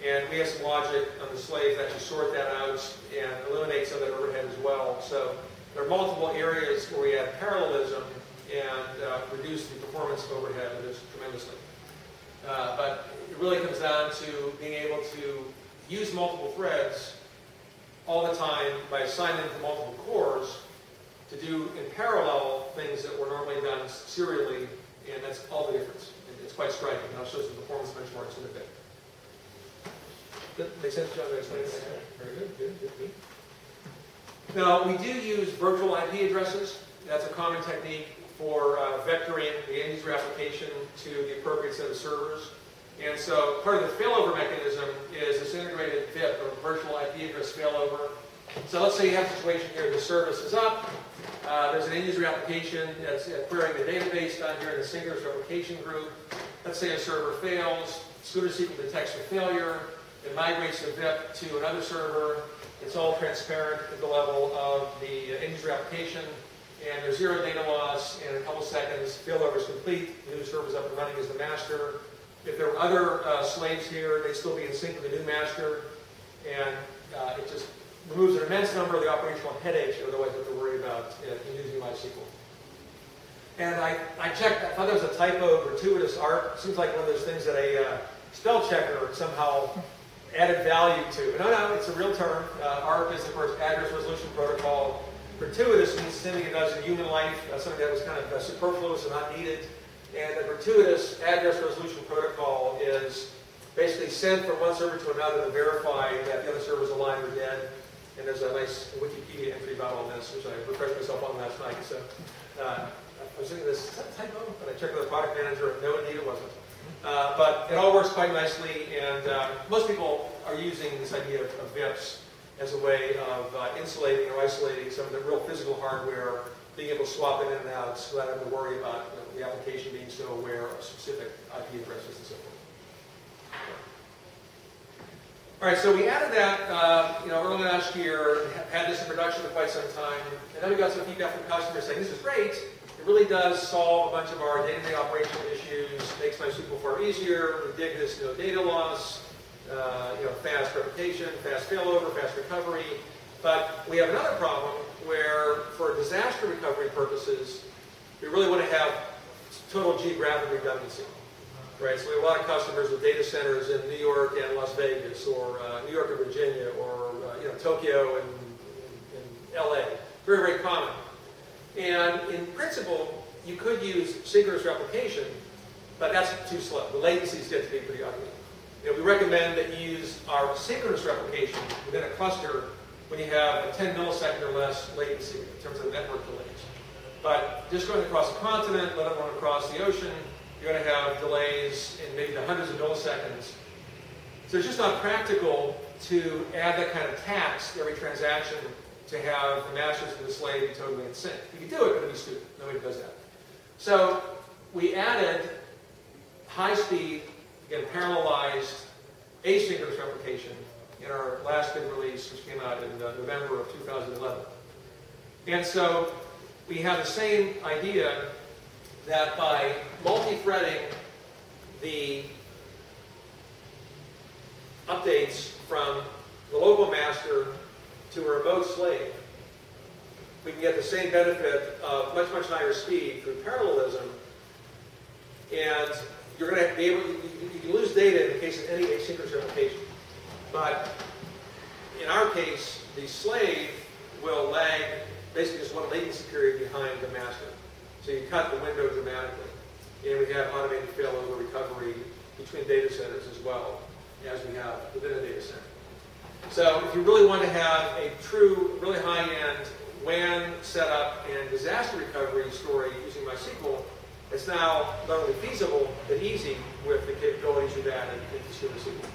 And we have some logic on the slave that actually sort that out and eliminate some of that overhead as well. So there are multiple areas where we have parallelism and reduce the performance overhead just tremendously. But it really comes down to being able to use multiple threads all the time by assigning them to multiple cores to do in parallel things that were normally done serially, and that's all the difference. It's quite striking, and I'll show some performance benchmarks in a bit. Does that make sense, John? Very good. Good. Now, we do use virtual IP addresses. That's a common technique for vectoring the end user application to the appropriate set of servers. And so part of the failover mechanism is this integrated VIP, or virtual IP address failover. So let's say you have a situation here, the service is up, there's an end user application that's querying the database down here in the synchronous replication group. Let's say a server fails, SchoonerSQL detects the failure, it migrates the VIP to another server, it's all transparent at the level of the end user application, and there's zero data loss, and in a couple seconds, failover is complete, the new server is up and running as the master. If there were other slaves here, they'd still be in sync with the new master, and it just removes an immense number of the operational headaches you otherwise have to worry about in using MySQL. And I checked, I thought there was a typo, gratuitous ARP. Seems like one of those things that a spell checker somehow added value to. No, it's a real term. ARP is, of course, Address Resolution Protocol. Gratuitous means something it does in human life, something that was kind of superfluous and not needed. And the gratuitous Address Resolution Protocol is basically sent from one server to another to verify that the other servers aligned or dead. And there's a nice Wikipedia entry about all this, which I refreshed myself on last night. So I was thinking this, is that a typo? But I checked with the product manager, no, indeed it wasn't. But it all works quite nicely, and most people are using this idea of VIPs as a way of insulating or isolating some of the real physical hardware, being able to swap it in and out without having to worry about the application being so aware of specific IP addresses and so forth. All right, so we added that early last year, had this in production for quite some time, and then we got some feedback from customers saying, this is great, it really does solve a bunch of our day-to-day operational issues, makes MySQL far easier, we dig this no data loss, fast replication, fast failover, fast recovery, but we have another problem where, for disaster recovery purposes, we really want to have total geographic redundancy. Right, so we have a lot of customers with data centers in New York and Las Vegas, or New York and Virginia, or Tokyo and LA. Very, very common. And in principle, you could use synchronous replication, but that's too slow. The latencies get to be pretty ugly. We recommend that you use our synchronous replication within a cluster when you have a 10 millisecond or less latency in terms of network delays. But just going across a continent, let alone across the ocean, you're going to have delays in maybe the hundreds of milliseconds. So it's just not practical to add that kind of tax every transaction to have the masters and the slave be totally in sync. You can do it, but it'd be stupid. Nobody does that. So we added high-speed, again, parallelized asynchronous replication in our last big release, which came out in November of 2011. And so we have the same idea that by multi-threading the updates from the local master to a remote slave, we can get the same benefit of much, much higher speed through parallelism. And you're going to be able, you can lose data in the case of any asynchronous replication. But in our case, the slave will lag basically just one latency period behind the master. So you cut the window dramatically. And we have automated failover recovery between data centers as well as we have within a data center. So if you really want to have a true, really high-end WAN setup and disaster recovery story using MySQL, it's now not only feasible, but easy with the capabilities you've added into SchoonerSQL.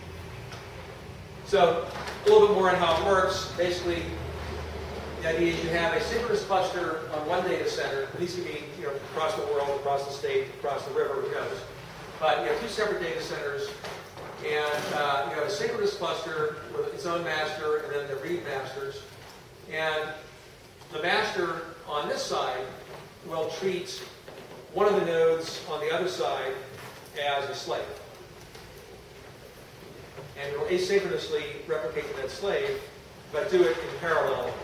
So a little bit more on how it works. Basically, the idea is you have a synchronous cluster on one data center. These can be across the world, across the state, across the river, who knows. But you have two separate data centers, and you have a synchronous cluster with its own master and then the read masters. And the master on this side will treat one of the nodes on the other side as a slave. And it will asynchronously replicate that slave, but do it in parallel,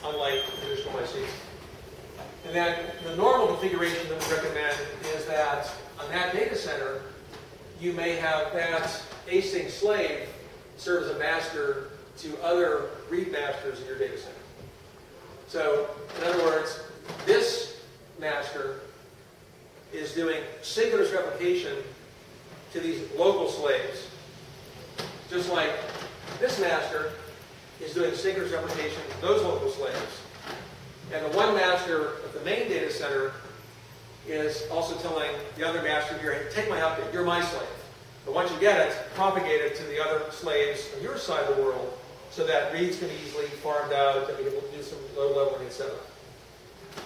unlike traditional MySQL. And then the normal configuration that we recommend is that on that data center, you may have that async slave serve as a master to other read masters in your data center. So, in other words, this master is doing synchronous replication to these local slaves, just like this master is doing synchronous replication to those local slaves. And the one master of the main data center is also telling the other master here, hey, take my update, you're my slave. But once you get it, propagate it to the other slaves on your side of the world so that reads can be easily farmed out and we can do some low leveling, etc.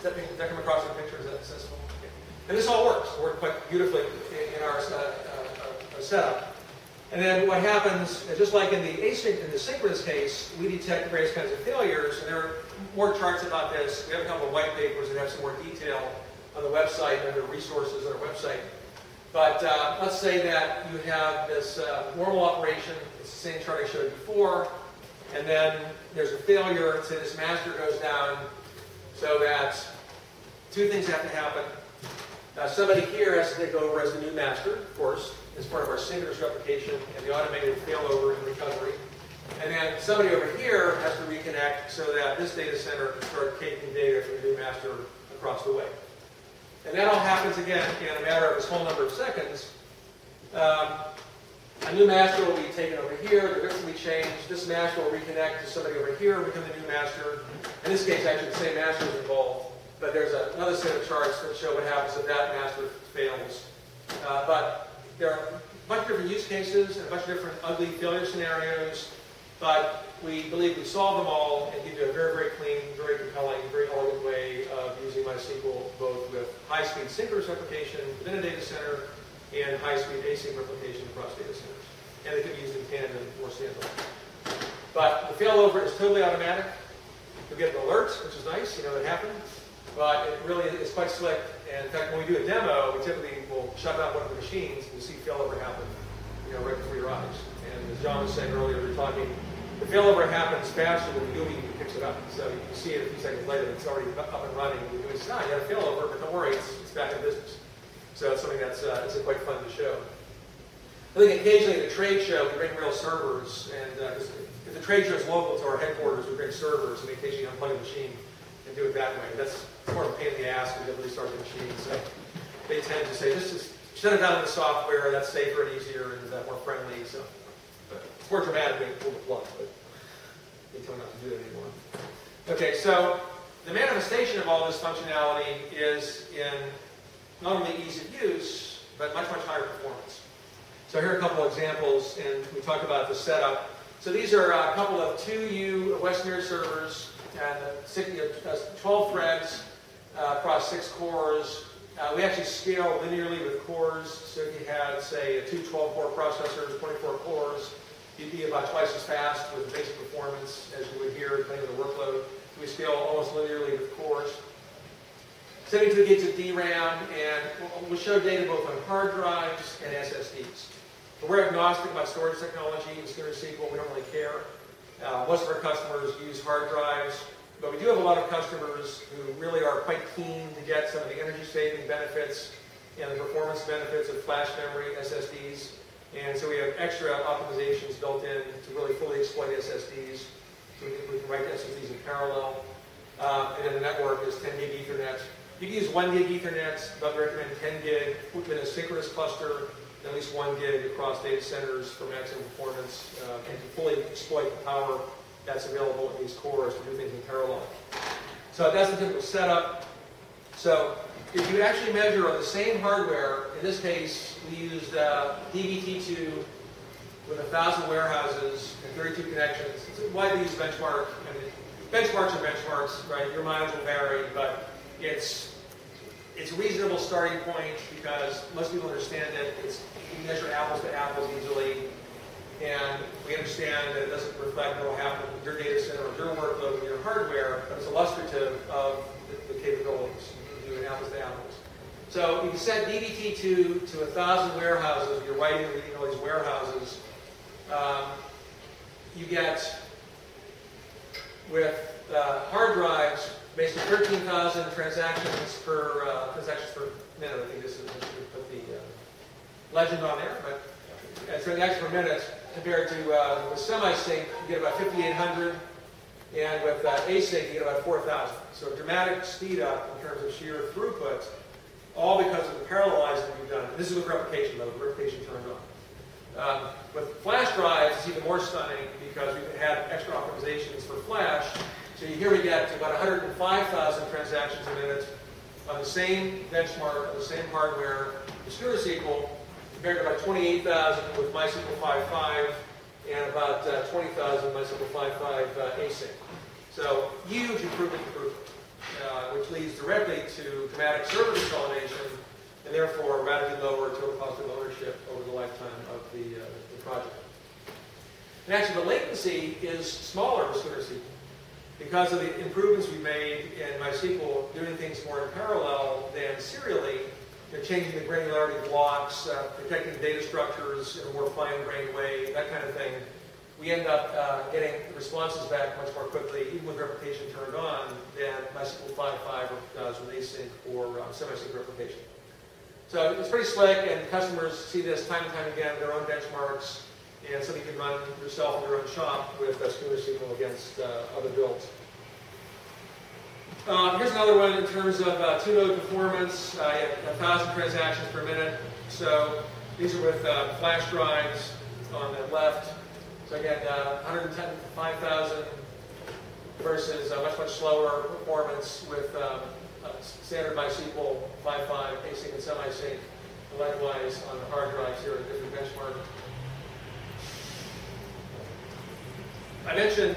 Does that come across in the picture? Is that sensible? Okay. And this all works. It worked quite beautifully in our setup. And then what happens, just like in the synchronous case, we detect various kinds of failures, and there are more charts about this. We have a couple of white papers that have some more detail on the website, under resources on our website. But let's say that you have this normal operation, it's the same chart I showed before, and then there's a failure, say this master goes down, so that two things have to happen. Somebody here has to take over as the new master, of course, as part of our synchronous replication and the automated failover and recovery. And then somebody over here has to reconnect so that this data center can start taking data from the new master across the way. And that all happens again in a matter of a small number of seconds. A new master will be taken over here, the bits will be changed, this master will reconnect to somebody over here, become the new master. In this case, actually, the same master is involved, but there's another set of charts that show what happens if that master fails. But there are a bunch of different use cases and a bunch of different ugly failure scenarios, but we believe we solve them all and give you a very, very clean, very compelling, very elegant way of using MySQL, both with high-speed synchronous replication within a data center and high-speed async replication across data centers. And they can be used in tandem or standalone. But the failover is totally automatic. You'll get an alert, which is nice, you know it happened. But it really is quite slick. And in fact, when we do a demo, we typically will shut down one of the machines and you see failover happen, right before your eyes. And as John was saying earlier, we were talking, the failover happens faster than the GUI picks it up. So you see it a few seconds later, it's already up and running. And the GUI says, you had a failover, but don't worry, it's back in business. So it's something that's quite fun to show. I think occasionally at a trade show, we bring real servers. And if the trade show is local to our headquarters, we bring servers and we occasionally unplug a machine and do it that way. That's more of a pain in the ass when you restart the machine. So they tend to say, just shut it down in the software, that's safer and easier and more friendly. So, but it's more dramatic when you pull the plug, but they tell me not to do that anymore. Okay, so the manifestation of all this functionality is in not only ease of use, but much, much higher performance. So here are a couple of examples, and we talked about the setup. So these are a couple of 2U Westmere servers, and 12 threads across 6 cores. We actually scale linearly with cores. So if you had, say, 2 12-core processors, 24 cores, you'd be about twice as fast with basic performance as you would here, depending on the workload. So we scale almost linearly with cores. 72 gigs of DRAM, and we'll show data both on hard drives and SSDs. But we're agnostic about storage technology in SchoonerSQL. We don't really care. Most of our customers use hard drives, but we do have a lot of customers who really are quite keen to get some of the energy-saving benefits and the performance benefits of flash memory SSDs. And so we have extra optimizations built in to really fully exploit SSDs. So we can write SSDs in parallel. And then the network is 10 gig Ethernet. You can use 1 gig Ethernet, but we recommend 10 gig within a synchronous cluster, at least 1 gig across data centers for maximum performance, and to fully exploit the power that's available in these cores to do things in parallel. So that's the typical setup. So if you actually measure on the same hardware, in this case we used DBT2 with 1,000 warehouses and 32 connections. It's a widely used benchmark. I mean, benchmarks are benchmarks, right? Your mileage will vary, but it's a reasonable starting point because most people understand that you can measure apples to apples easily, and we understand that it doesn't reflect what will happen with your data center or your workload with your hardware, but it's illustrative of the capabilities. You can do an apples to apples. So you can set DBT2 to 1,000 warehouses. You're writing and reading all these warehouses. You get, with hard drives, basically 13,000 transactions per minute. I think this is put the legend on there, but transactions per minute compared to with semi-sync, you get about 5,800, and with async, you get about 4,000. So a dramatic speed up in terms of sheer throughput, all because of the parallelizing we've done. This is with replication, though. The replication turned on. With flash drives, it's even more stunning because we've had extra optimizations for flash. So here we get to about 105,000 transactions a minute on the same benchmark, on the same hardware, the SchoonerSQL, compared to about 28,000 with MySQL 5.5 and about 20,000 MySQL 5.5 async. So huge improvement in throughput, which leads directly to dramatic server consolidation and therefore radically lower total cost of ownership over the lifetime of the project. And actually, the latency is smaller with SchoonerSQL because of the improvements we made in MySQL, doing things more in parallel than serially, changing the granularity of blocks, protecting data structures in a more fine-grained way, that kind of thing. We end up getting responses back much more quickly, even with replication turned on, than MySQL 5.5 does with async or semi-sync replication. So it's pretty slick, and customers see this time and time again, their own benchmarks, and something you can run yourself in your own shop with SchoonerSQL against other builds. Here's another one in terms of two-node performance. 1,000 transactions per minute. So these are with flash drives on the left. So again, 105,000 versus much slower performance with standard MySQL 5.5, async and semi-sync. Likewise on the hard drives here at a different benchmark. I mentioned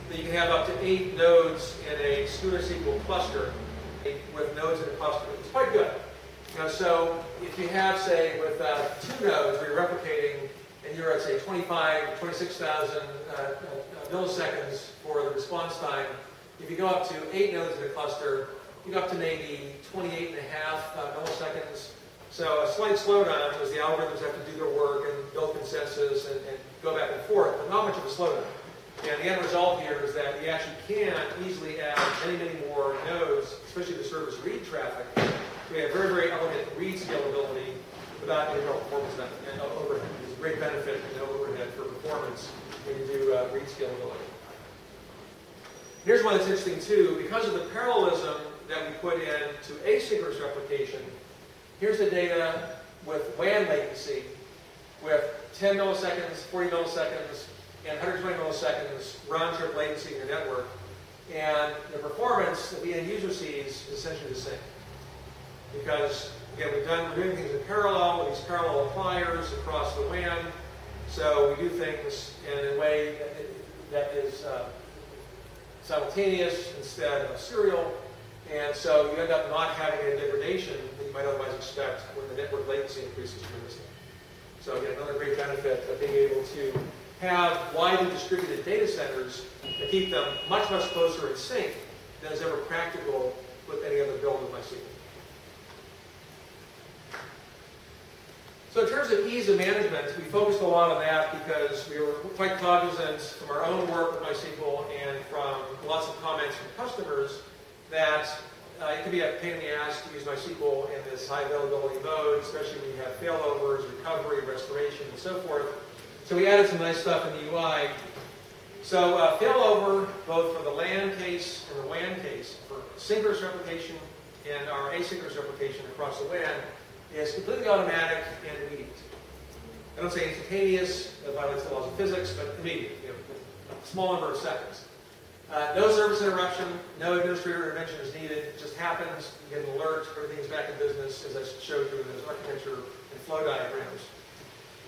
that you can have up to 8 nodes in a SchoonerSQL cluster with nodes in a cluster. It's quite good. So if you have, say, with 2 nodes where you're replicating and you're at, say, 26,000 milliseconds for the response time, if you go up to 8 nodes in a cluster, you go up to maybe 28.5 milliseconds. So a slight slowdown because the algorithms have to do their work and build consensus and go back and forth, but not much of a slowdown. And the end result here is that we actually can easily add many more nodes, especially to service read traffic. We have very elegant read scalability without any real performance and overhead. There's a great benefit in no overhead for performance when you do read scalability. Here's one that's interesting too. Because of the parallelism that we put into asynchronous replication, here's the data with WAN latency with 10 milliseconds, 40 milliseconds, and 120 milliseconds round-trip latency in your network. And the performance that the end user sees is essentially the same. Because, again, we're doing things in parallel with these parallel appliers across the WAN. So we do things in a way that is simultaneous instead of serial. And so you end up not having a degradation that you might otherwise expect when the network latency increases tremendously. So again, another great benefit of being able to have widely distributed data centers that keep them much closer in sync than is ever practical with any other build of MySQL. So in terms of ease of management, we focused a lot on that because we were quite cognizant from our own work with MySQL and from lots of comments from customers that it can be a pain in the ass to use MySQL in this high availability mode, especially when you have failovers, recovery, restoration, and so forth. So we added some nice stuff in the UI. So failover, both for the LAN case and the WAN case, for synchronous replication and our asynchronous replication across the WAN, is completely automatic and immediate. I don't say instantaneous, that violates the laws of physics, but immediate, a small number of seconds. No service interruption, no administrator intervention is needed. It just happens, you get an alert, everything's back in business, as I showed you in those architecture and flow diagrams.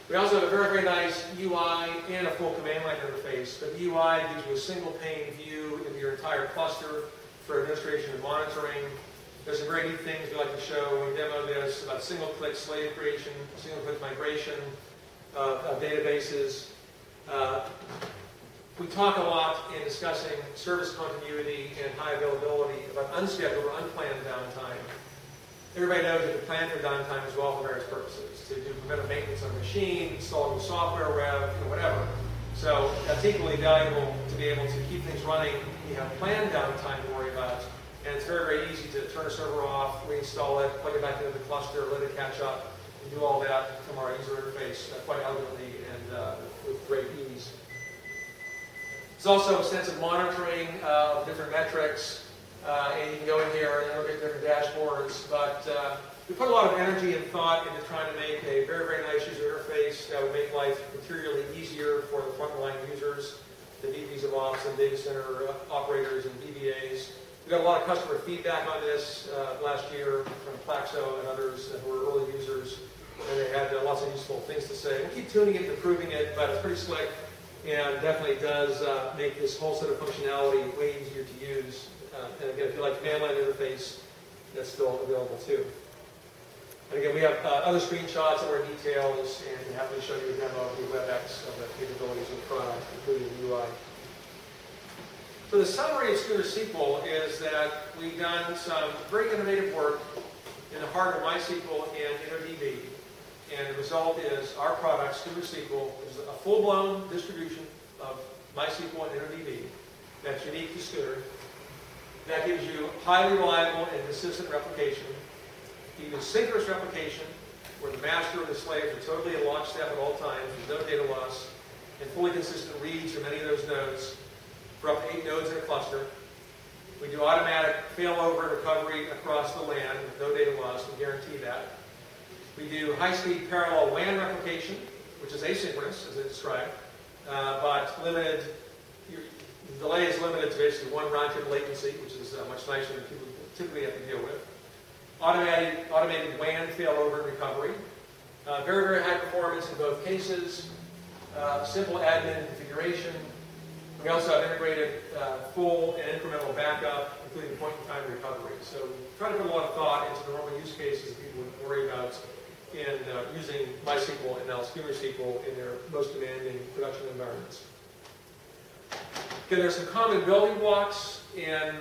We also have a very nice UI and a full command line interface. But the UI gives you a single pane view of your entire cluster for administration and monitoring. There's some very neat things we like to show when we demo this about single-click slave creation, single-click migration of databases. We talk a lot in discussing service continuity and high availability about unscheduled or unplanned downtime. Everybody knows that you plan for downtime as well for various purposes, to do preventive maintenance on a machine, install new software, whatever. So that's equally valuable to be able to keep things running. You have planned downtime to worry about And it's very, very easy to turn a server off, reinstall it, plug it back into the cluster, let it catch up, and do all that from our user interface quite elegantly and with great ease. There's also extensive monitoring of different metrics, and you can go in here and look at different dashboards, but we put a lot of energy and thought into trying to make a very, very nice user interface that would make life materially easier for the frontline users, the VPs of Ops and data center operators and DBAs. We got a lot of customer feedback on this last year from Plaxo and others who were early users, and they had lots of useful things to say. We'll keep tuning it and improving it, but it's pretty slick and definitely does make this whole set of functionality way easier to use. And again, if you like command line interface, that's still available too. And again, we have other screenshots and more details, and we're happy to show you a demo of the WebEx of the capabilities of the product, including the UI. So the summary of SchoonerSQL is that we've done some very innovative work in the heart of MySQL and InnoDB. And the result is our product, SchoonerSQL, is a full-blown distribution of MySQL and InnoDB that's unique to Schooner. That gives you highly reliable and consistent replication. You use synchronous replication, where the master and the slave are totally in lockstep at all times, there's no data loss, and fully consistent reads from any of those nodes for up to 8 nodes in a cluster. We do automatic failover and recovery across the LAN with no data loss, we guarantee that. We do high-speed parallel WAN replication, which is asynchronous, as I described, but limited. The delay is limited to basically 1 round-trip latency, which is much nicer than people typically have to deal with. Automated WAN failover and recovery. Very, very high performance in both cases. Simple admin configuration. We also have integrated full and incremental backup, including point-in-time recovery. So we try to put a lot of thought into the normal use cases that people would worry about in using MySQL and now SchoonerSQL in their most demanding production environments. Okay, there's some common building blocks in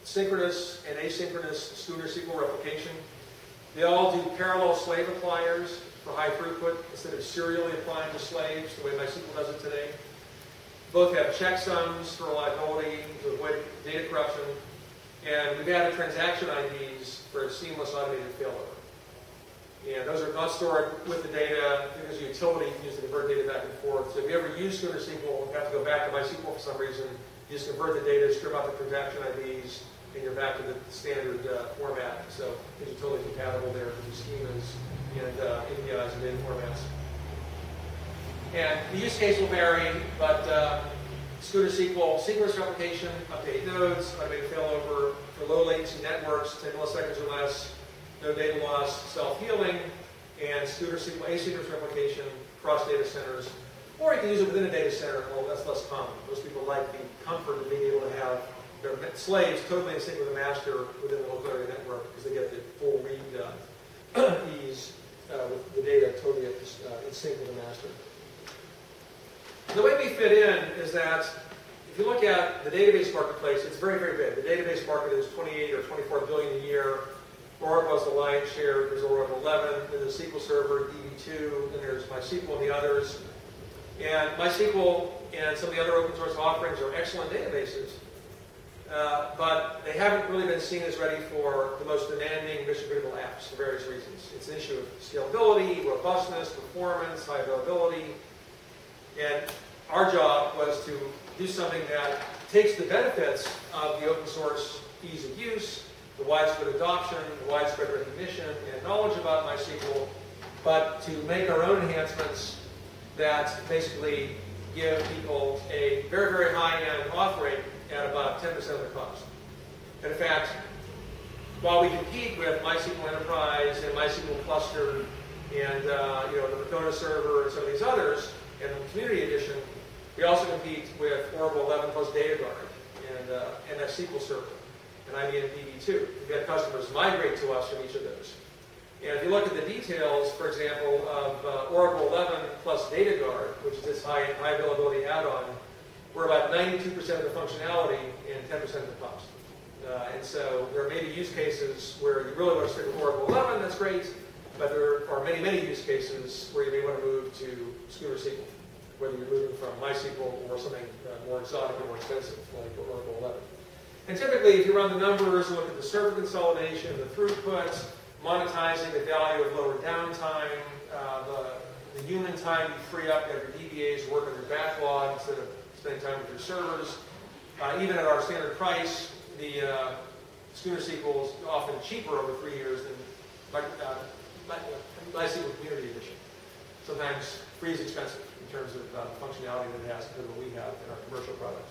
synchronous and asynchronous SchoonerSQL replication. They all do parallel slave appliers for high throughput instead of serially applying to slaves the way MySQL does it today. Both have checksums for reliability to avoid data corruption, and we've added transaction IDs for seamless automated failover. And those are not stored with the data. There's a utility you can use to convert data back and forth. So if you ever use SchoonerSQL and have to go back to MySQL for some reason, you just convert the data, strip out the transaction IDs, and you're back to the standard format. So it's totally compatible there with the schemas and APIs and data formats. And the use case will vary, but SchoonerSQL synchronous replication, up to 8 nodes, automated failover for low latency networks, 10 milliseconds or less, no data loss, self-healing, and SchoonerSQL asynchronous replication across data centers. Or you can use it within a data center, well, that's less common. Most people like the comfort of being able to have their slaves totally in sync with the master within the local area network because they get the full read ease with the data totally in sync with the master. The way we fit in is that if you look at the database marketplace, it's very, very big. The database market is 28 or 24 billion a year. Oracle has the lion's share. There's Oracle 11, then the SQL Server, DB2, then there's MySQL and the others. And MySQL and some of the other open source offerings are excellent databases, but they haven't really been seen as ready for the most demanding mission-critical apps for various reasons. It's an issue of scalability, robustness, performance, high availability. And our job was to do something that takes the benefits of the open source ease of use, the widespread adoption, the widespread recognition, and knowledge about MySQL, but to make our own enhancements that basically give people a very, very high-end auth rate at about 10% of the cost. And in fact, while we compete with MySQL Enterprise and MySQL Cluster and the Makona server and some of these others, and the Community Edition, we also compete with Oracle 11 plus DataGuard and SQL Server and IBM DB2. We've had customers migrate to us from each of those. And if you look at the details, for example, of Oracle 11 plus DataGuard, which is this high availability add-on, we're about 92% of the functionality and 10% of the cost. And so there are maybe use cases where you really want to stick with Oracle 11, that's great, but there are many, many use cases where you may want to move to SchoonerSQL, whether you're moving from MySQL or something more exotic or more expensive like Oracle 11. And typically, if you run the numbers, look at the server consolidation, the throughputs, monetizing the value of lower downtime, the human time you free up, you have your DBAs work on your backlog instead of spending time with your servers. Even at our standard price, the SchoonerSQL is often cheaper over 3 years than MySQL Community Edition. Sometimes free is expensive in terms of functionality that it has compared to what we have in our commercial products.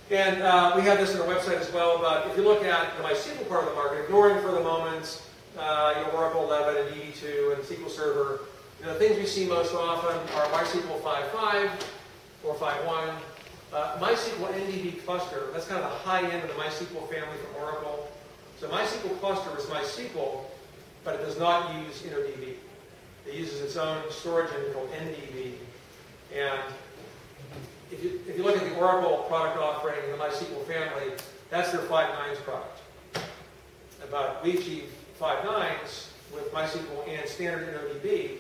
And we have this on our website as well, but if you look at the MySQL part of the market, ignoring for the moment Oracle 11 and DB2 and SQL Server, the things we see most often are MySQL 5.5 or 5.1, MySQL InnoDB cluster. That's kind of the high end of the MySQL family from Oracle. So MySQL cluster is MySQL, but it does not use InnoDB. It uses its own storage engine called NDB. And if you look at the Oracle product offering in the MySQL family, that's their 5.9s product. But we achieve 5.9s with MySQL and standard InnoDB,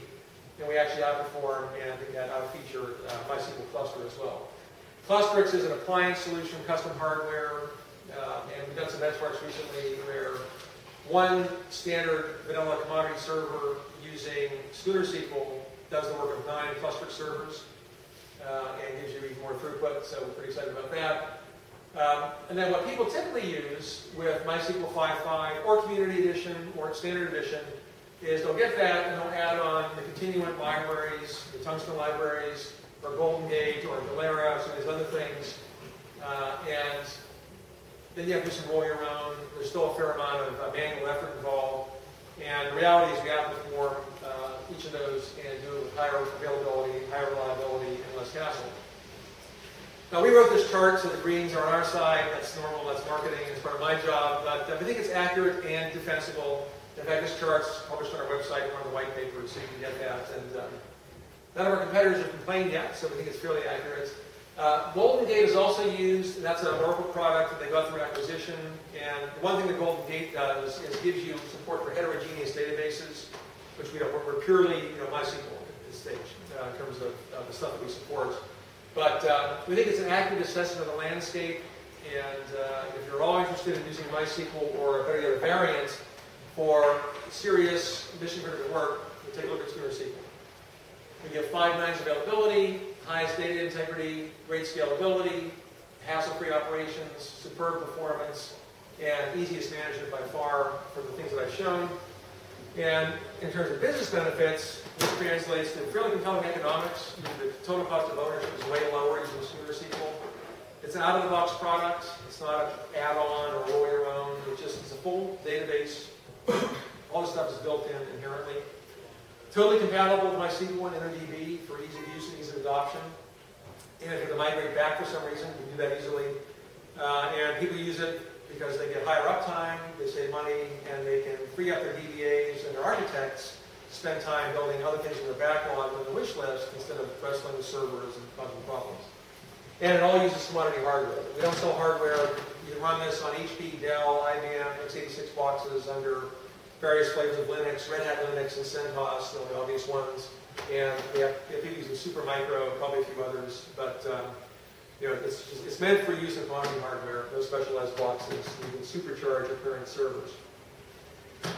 and we actually outperform and I think that out-feature MySQL cluster as well. Clusterix is an appliance solution, custom hardware, and we've done some benchmarks recently where one standard vanilla commodity server using SchoonerSQL does the work of 9 Clusterix servers and gives you even more throughput, so we're pretty excited about that. And then what people typically use with MySQL 5.5 or Community Edition or Standard Edition is they'll get that and they'll add on the continuant libraries, the Tungsten libraries, or Golden Gate, or Galera, some of these other things. And then you have to do some rolling around. There's still a fair amount of manual effort involved. And the reality is we outperform each of those and do it with higher availability, higher reliability, and less hassle. Now, we wrote this chart, so the greens are on our side. That's normal, that's marketing, it's part of my job. But I think it's accurate and defensible. In fact, this chart's published on our website, one of the white papers, so you can get that. And none of our competitors have complained yet, so we think it's fairly accurate. Golden Gate is also used, and that's an Oracle product that they got through acquisition. And the one thing that Golden Gate does is gives you support for heterogeneous databases, which we don't. We're purely MySQL at this stage in terms of the stuff that we support. But we think it's an accurate assessment of the landscape. And if you're all interested in using MySQL or better yet, a variant for serious mission-critical work, take a look at SchoonerSQL. We give 5.9s availability, highest data integrity, great scalability, hassle-free operations, superb performance, and easiest management by far for the things that I've shown. And in terms of business benefits, this translates to fairly compelling economics. The total cost of ownership is way lower using SchoonerSQL. It's an out-of-the-box product. It's not an add-on or roll your own. It's a full database. All this stuff is built in inherently. Totally compatible with MySQL and InnoDB for ease of use and ease of adoption. And if you have to migrate back for some reason, you can do that easily. And people use it because they get higher uptime, they save money, and they can free up their DBAs and their architects to spend time building other things in their backlog on the wish list instead of wrestling with servers and causing problems. And it all uses commodity hardware. We don't sell hardware. You can run this on HP, Dell, IBM, x86 boxes under various flavors of Linux, Red Hat Linux, and CentOS, the obvious ones. And we have people using Supermicro, probably a few others. But it's meant for use in commodity hardware, no specialized boxes. You can supercharge your current servers.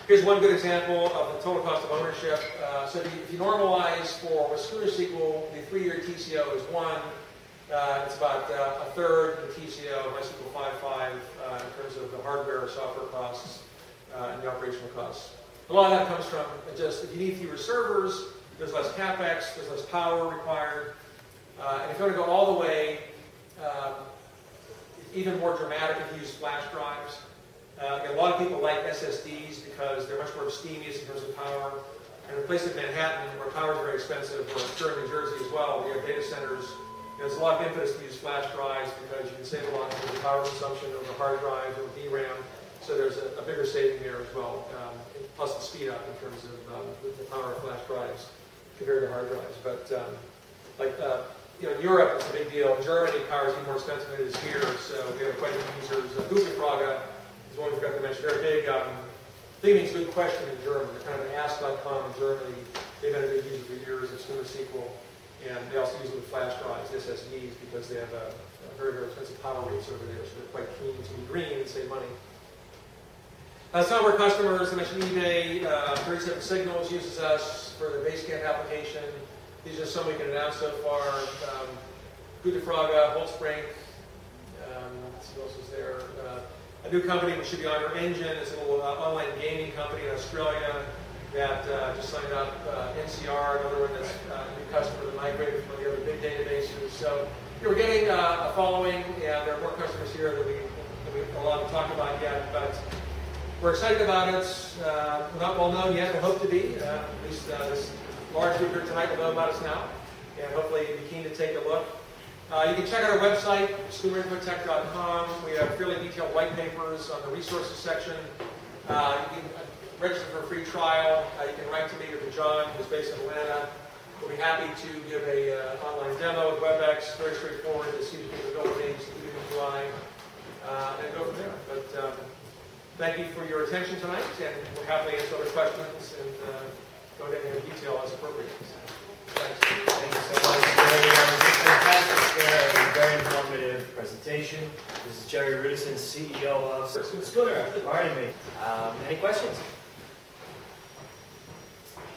Here's one good example of the total cost of ownership. So if you normalize for with SchoonerSQL, the 3-year TCO is 1. It's about a third of the TCO of MySQL 5.5 in terms of the hardware or software costs and the operational costs. A lot of that comes from just if you need fewer servers, there's less CapEx, there's less power required. And if you want to go all the way, even more dramatic if you use flash drives. A lot of people like SSDs because they're much more abstemious in terms of power. And in a place in Manhattan where power is very expensive, or here in New Jersey as well, we have data centers. There's a lot of impetus to use flash drives because you can save a lot in terms of power consumption over hard drives or DRAM. So there's a bigger saving there as well, plus the speed up in terms of the power of flash drives compared to hard drives. But in Europe, it's a big deal. In Germany, power is even more expensive than it is here. So we have quite a few users. Googlefrage is one we forgot to mention. They're big. Big means good question in German. They're kind of an ask.com in Germany. They've been a big user for years of SchoonerSQL. And they also use it with flash drives, SSDs, because they have a very, very expensive power rates over there, so they're quite keen to be green and save money. Some of our customers, I mentioned eBay, 37 Signals uses us for their Basecamp application. These are some we can announce so far. Gudefraga, Holtzbrink, let's see what else is there. A new company which should be on our engine is a little online gaming company in Australia that just signed up. NCR, another one that's a new customer that migrated from the other big databases. So we're getting a following, and there are more customers here that we have a lot to talk about yet, but we're excited about it. We're not well known yet, but hope to be. At least this large group here tonight will know about us now, and hopefully be keen to take a look. You can check out our website, SchoonerInfotech.com. We have fairly detailed white papers on the resources section. You can register for a free trial. You can write to me or to John, who's based in Atlanta. We'll be happy to give an online demo with WebEx, very straightforward, to see the capabilities, the GUI, and go from there. But thank you for your attention tonight, and we'll happily answer other questions and go into any detail as appropriate. Thanks. Thank you so much. Fantastic, very informative presentation. This is Jerry Rudisin, CEO of Schooner. Pardon me. Any questions?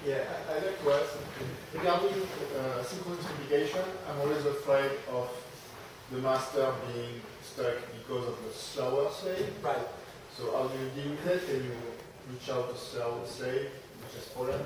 Yeah, I'd like to ask, regarding synchronous replication, I'm always afraid of the master being stuck because of the slower slave. Right. So how do you deal with it? Can you reach out to slow slave, which is fallen?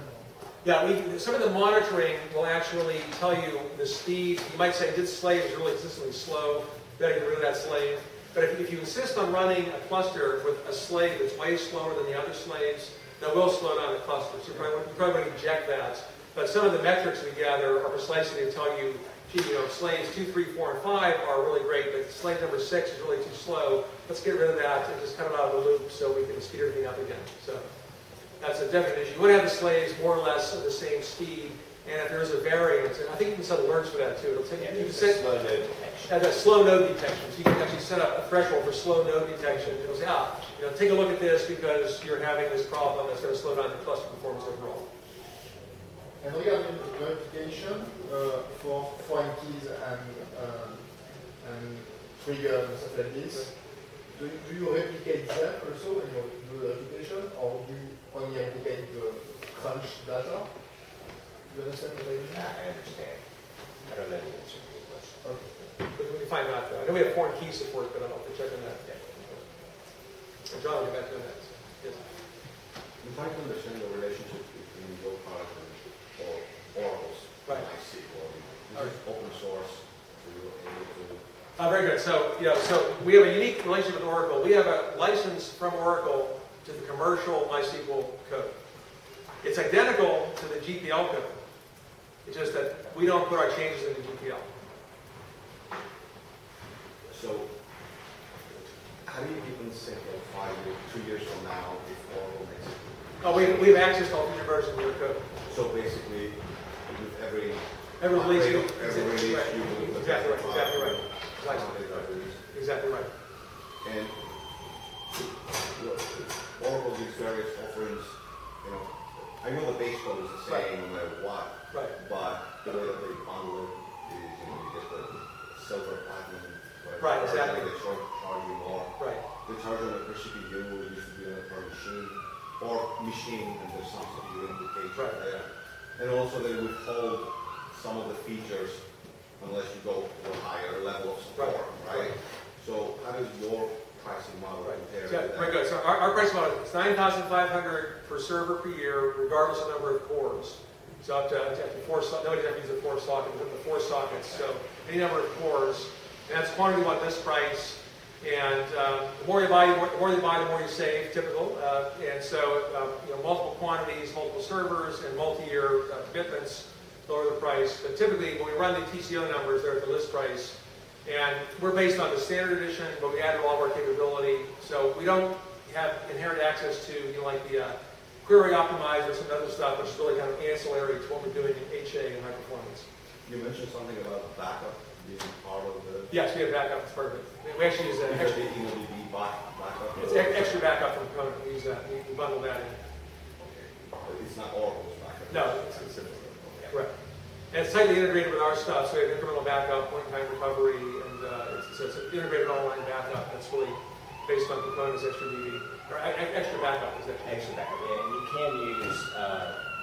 Yeah, some of the monitoring will actually tell you the speed. You might say this slave is really consistently slow, better get rid of that slave. But if you insist on running a cluster with a slave that's way slower than the other slaves, that will slow down the cluster. So you probably want to eject that. But some of the metrics we gather are precisely to tell you, gee, slaves 2, 3, 4, and 5 are really great, but slave number 6 is really too slow. Let's get rid of that and just cut it out of the loop so we can speed everything up again. So that's a definite issue. You want to have the slaves more or less at the same speed, and if there is a variance, and I think you can set alerts for that too. It'll take you can set a slow node detection. So you can actually set up a threshold for slow node detection. It'll say, take a look at this because you're having this problem that's going to slow down the cluster performance overall. And regarding the replication for foreign keys and triggers and stuff like this, do you replicate them also when you do the replication, or do you only replicate the crunch data? Do you understand what I mean? I understand. I don't know the answer to your question. Okay. But we can find out. I know we have foreign key support, but I'll have to check on that. Yeah. And John will get back to that. Yes. I'm trying to understand the relationship between your product and Oracle's MySQL. This is open source, so you're able to... Very good. So we have a unique relationship with Oracle. We have a license from Oracle to the commercial MySQL code. It's identical to the GPL code. It's just that we don't put our changes in the GPL. So, how do you even sync like 2 years from now if Oracle makes it? Oh, we have access to all future versions of your code. So basically, with every release, you will exactly right. Exactly right. And Oracle gives various offerings. I know the base code is the same no matter what. Right. But the way that they bundle it is, you get the silver, platinum, whatever. Right. Exactly. They charge you more. Right. They charge on a per CPU. It used to be on a per machine or machine, and there's some CPU implication there. And also they withhold some of the features unless you go to a higher level of support, right? So how does your pricing model compare to that? Very good. So our pricing model is $9,500 per server per year, regardless of number of cores. So up to 4 sockets. Nobody has to use 4 sockets, but the 4 sockets. So any number of cores. And that's quantity on this price. And the more you buy, the more you save, typical. And so multiple quantities, multiple servers, and multi-year commitments lower the price. But typically, when we run the TCO numbers, they're at the list price. And we're based on the standard edition, but we added all of our capability. So we don't have inherent access to like the query optimizer or some other stuff, which is really kind of ancillary to what we're doing in HA and high performance. You mentioned something about backup being part of the... Yes, we have backup as part of it. We actually use an extra... InnoDB backup? It's extra backup from component. We use that. We bundle that in. Okay. It's not Oracle's backup? No. It's simple. Correct. And it's tightly integrated with our stuff, so we have incremental backup, point-in-time recovery, and it's an integrated online backup that's really based on components XtraDB, or extra backup is actually. Extra backup, yeah, and you can use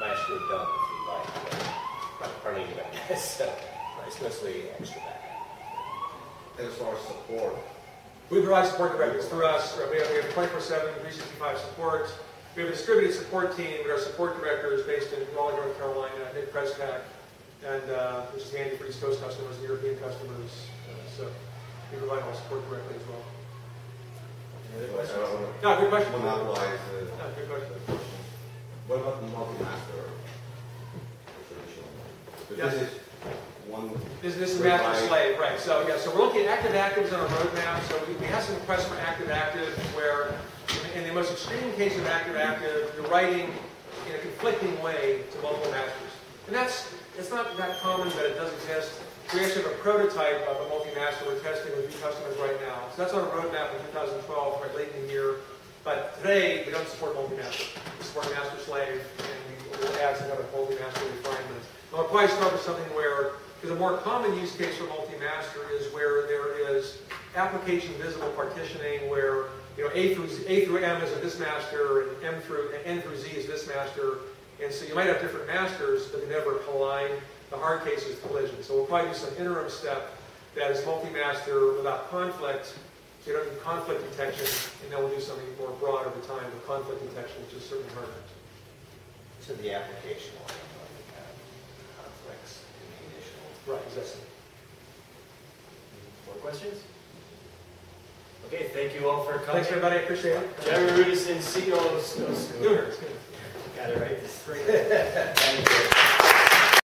MySQL dump if you like, running it. So it's mostly extra backup. As far as support, We provide support directors through us. We have 24/7, 365 support. We have a distributed support team, but our support director is based in Raleigh, North Carolina, Nick Prescott, and which is handy for East Coast customers and European customers. So we provide all support directly as well. Any other questions? No, good question. monopolize No, good question. what about the multi-master traditional? Because Yes. this is one. This is master slave, right? So yeah, so we're looking at active actives on a roadmap. So we have some requests for active active where, in the most extreme case of active active, you're writing in a conflicting way to multiple masters, and it's not that common, but it does exist. We actually have a prototype of a multi-master we're testing with a few customers right now. So that's on a roadmap in 2012, right late in the year. But today we don't support multi-master. We support master slave, and we will add some other multi-master refinements. I'll probably start with something where, because a more common use case for multi-master is where there is application visible partitioning, where A through M is this master, and N through Z is this master, and so you might have different masters, but they never collide. The hard case is collision. So we'll probably do some interim step that is multi-master without conflict. So you don't need conflict detection, and then we'll do something more broad over time with conflict detection, which is certainly harder. So the application will have conflicts in the initial. Right, exactly. More questions? Okay, thank you all for coming. Thanks, everybody. I appreciate it. Jerry Rudisin, CEO of Schooner. Schooner. Got it right this spring. Thank you.